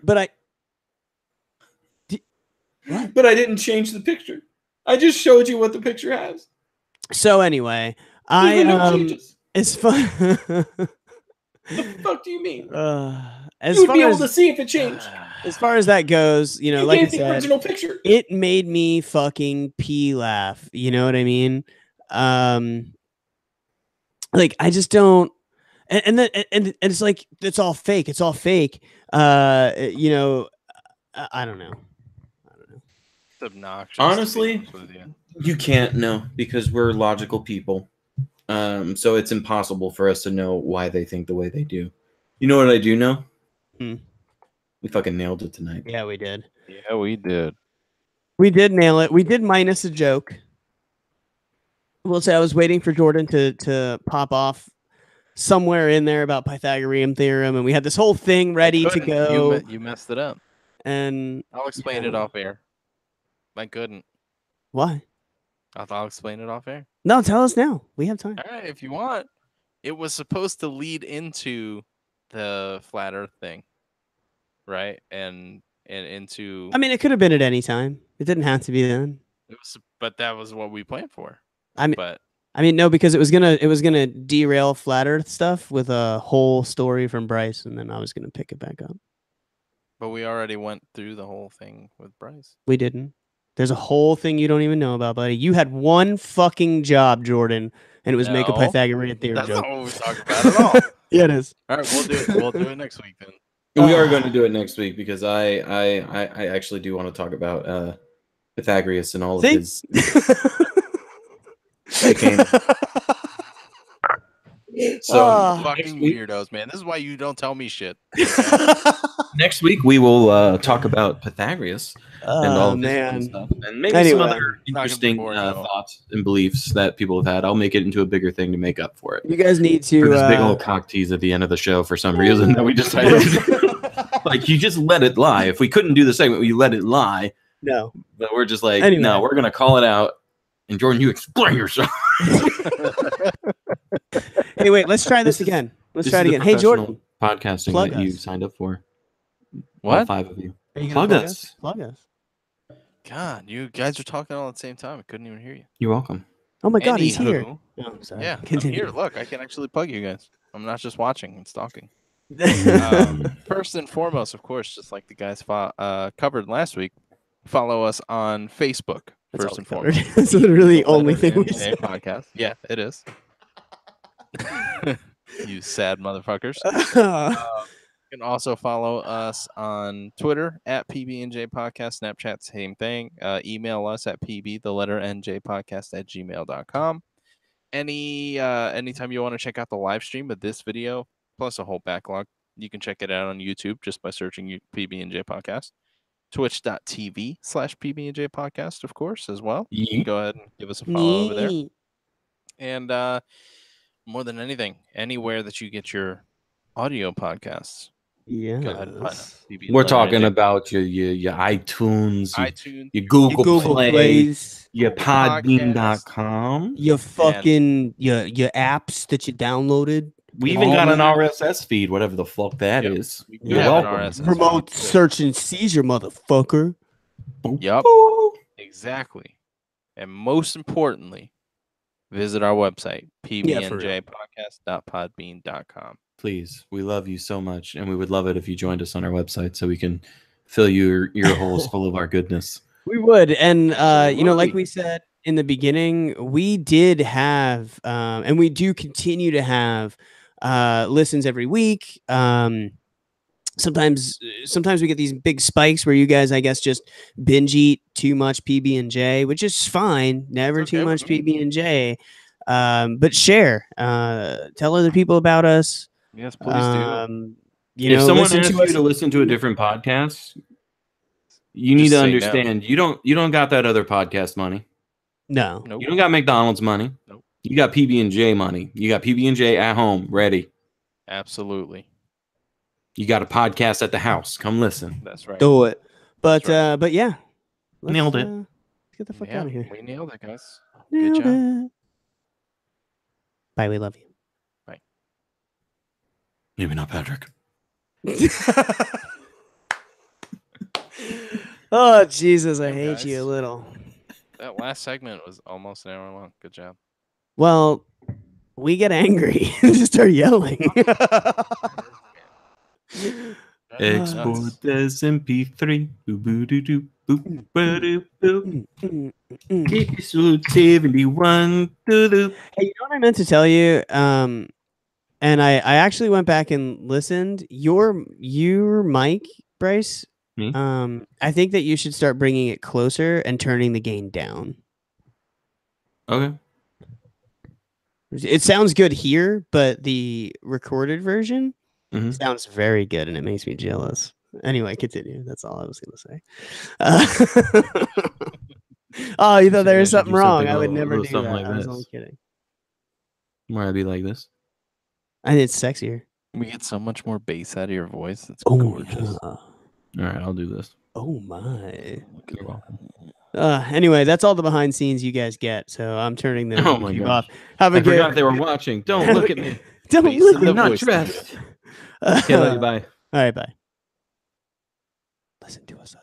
S1: But what?
S3: But I didn't change the picture. I just showed you what the picture has.
S1: So anyway,
S3: There's no changes.
S1: it's fun.
S3: The fuck do you mean?
S1: As
S3: You would
S1: far
S3: be able
S1: as
S3: to see if it changed.
S1: as far as that goes, you know,
S3: You
S1: like I
S3: gave the
S1: said,
S3: original picture.
S1: it made me fucking pee laugh. You know what I mean? Like I just don't, and then it's like it's all fake. It's all fake. You know, I don't know.
S2: It's obnoxious.
S3: Honestly,
S2: to be honest with you.
S3: You can't know because we're logical people. So it's impossible for us to know why they think the way they do. You know what I do know? We fucking nailed it tonight.
S1: Yeah, we did.
S2: Yeah, we did.
S1: We did nail it. We did minus a joke. We'll say I was waiting for Jordan to pop off somewhere in there about Pythagorean theorem, and we had this whole thing ready to
S2: Couldn't.
S1: go.
S2: You messed it up.
S1: And
S2: I'll explain it off air. I couldn't.
S1: why?
S2: I'll explain it off air.
S1: No, tell us now. We have time.
S2: All right, if you want. It was supposed to lead into the flat Earth thing, right? And into.
S1: I mean, it could have been at any time. It didn't have to be then.
S2: It was, but that was what we planned for.
S1: I I mean, no, because it was gonna derail flat Earth stuff with a whole story from Bryce, and then I was gonna pick it back up.
S2: But we already went through the whole thing with Bryce.
S1: We didn't. There's a whole thing you don't even know about, buddy. You had one fucking job, Jordan, and it was make a
S2: No,
S1: Pythagorean theorem
S2: That's
S1: joke.
S2: not what we talked about at all.
S1: Yeah, it is.
S2: All right, we'll do it. We'll do it next week then.
S3: We are going to do it next week because I actually do want to talk about Pythagoras and all of his. So
S2: Fucking weirdos, man. This is why you don't tell me shit.
S3: next week we will talk about Pythagoras and all of his fun stuff, and maybe some other interesting thoughts and beliefs that people have had. I'll make it into a bigger thing to make up for it.
S1: You guys need to
S3: for this big old cock tease at the end of the show for some reason that we decided to do. Like, you just let it lie. If we couldn't do the segment, you let it lie.
S1: No,
S3: but we're just like, no, we're gonna call it out. And Jordan, you explain yourself.
S1: Hey, wait, let's try this again. Let's try it again. Hey, Jordan,
S3: podcasting that you signed up for.
S2: What?
S3: All 5 of you.
S1: Plug us. Plug us.
S2: God, you guys are talking all at the same time. I couldn't even hear you.
S3: You're welcome.
S1: Oh my God, he's here.
S2: Oh,
S1: I'm sorry.
S2: Yeah,
S1: continue.
S2: I'm here. Look, I can actually plug you guys. I'm not just watching and stalking. First and foremost, of course, just like the guys covered last week, follow us on Facebook.
S1: That's
S2: first and foremost.
S1: That's literally the only thing we say.
S2: Podcast. Yeah, it is. You sad motherfuckers. You can also follow us on Twitter at PBnJ Podcast, Snapchat, same thing. Email us at pb_podcast@gmail.com. Anytime you want to check out the live stream of this video, plus a whole backlog, you can check it out on YouTube just by searching PBnJ Podcast. Twitch.tv/PBnJ Podcast, of course, as well. You can go ahead and give us a follow over there. And more than anything, anywhere that you get your audio podcasts.
S1: Yeah.
S2: Go ahead and find us.
S3: We're talking about your iTunes, your Google Play,
S1: Plays,
S3: your Podbean.com,
S1: your fucking your apps that you downloaded.
S3: We even got an RSS feed, whatever the fuck that is. You're welcome.
S1: Remote search and seizure, motherfucker.
S2: Yep. Exactly. And most importantly, visit our website, pbnjpodcast.podbean.com.
S3: Please, we love you so much, and we would love it if you joined us on our website so we can fill your ear holes full of our goodness.
S1: We would, and you know, like we said in the beginning, we did have, and we do continue to have, listens every week. Sometimes we get these big spikes where you guys, I guess, just binge eat too much PB&J, which is fine. Never too much PB&J. But share, tell other people about us.
S2: Yes, please do.
S3: If someone asks you to listen to a different podcast, you need to understand you don't got that other podcast money.
S1: No.
S3: You don't got McDonald's money.
S2: Nope.
S3: You got PB&J money. You got PB&J at home, ready.
S2: Absolutely.
S3: You got a podcast at the house. Come listen.
S2: That's right.
S1: Do it. But but yeah.
S3: Nailed it.
S1: Let's get the fuck out of here.
S2: We nailed it, guys.
S1: Nailed
S2: Good job.
S1: it. Bye, we love you.
S2: Bye.
S3: Maybe not Patrick.
S1: Oh Jesus, I
S2: Hey,
S1: hate
S2: guys.
S1: you a little.
S2: That last segment was almost an hour long. Good job.
S1: Well, we get angry and just start yelling.
S3: Export this MP3. Boo boo doo doo boo boo boo. Episode 71. Doo doo.
S1: Hey, you know what I meant to tell you? And I actually went back and listened. Your mic, Bryce.
S3: Me?
S1: I think that you should start bringing it closer and turning the gain down.
S3: Okay.
S1: It sounds good here, but the recorded version sounds very good, and it makes me jealous. Anyway, continue. That's all I was going to say. Oh, you thought there was something wrong? I would never do that.
S3: Like
S1: I was only kidding.
S3: Where I'd be like this.
S1: And it's sexier.
S2: We get so much more bass out of your voice. It's
S1: Oh,
S2: gorgeous.
S1: yeah.
S3: All right, I'll do this.
S1: Oh my.
S3: You're welcome.
S1: Anyway, that's all the behind scenes you guys get. So I'm turning the
S3: Oh my
S1: YouTube
S3: gosh.
S1: off. Have a
S3: I
S1: good.
S3: forgot they were watching. Don't look at me.
S1: Don't
S2: Face
S1: look
S2: in
S1: at
S2: the
S1: me.
S3: I'm not
S2: voice.
S3: dressed. Okay, love you. Bye.
S1: All right, bye. Listen to us.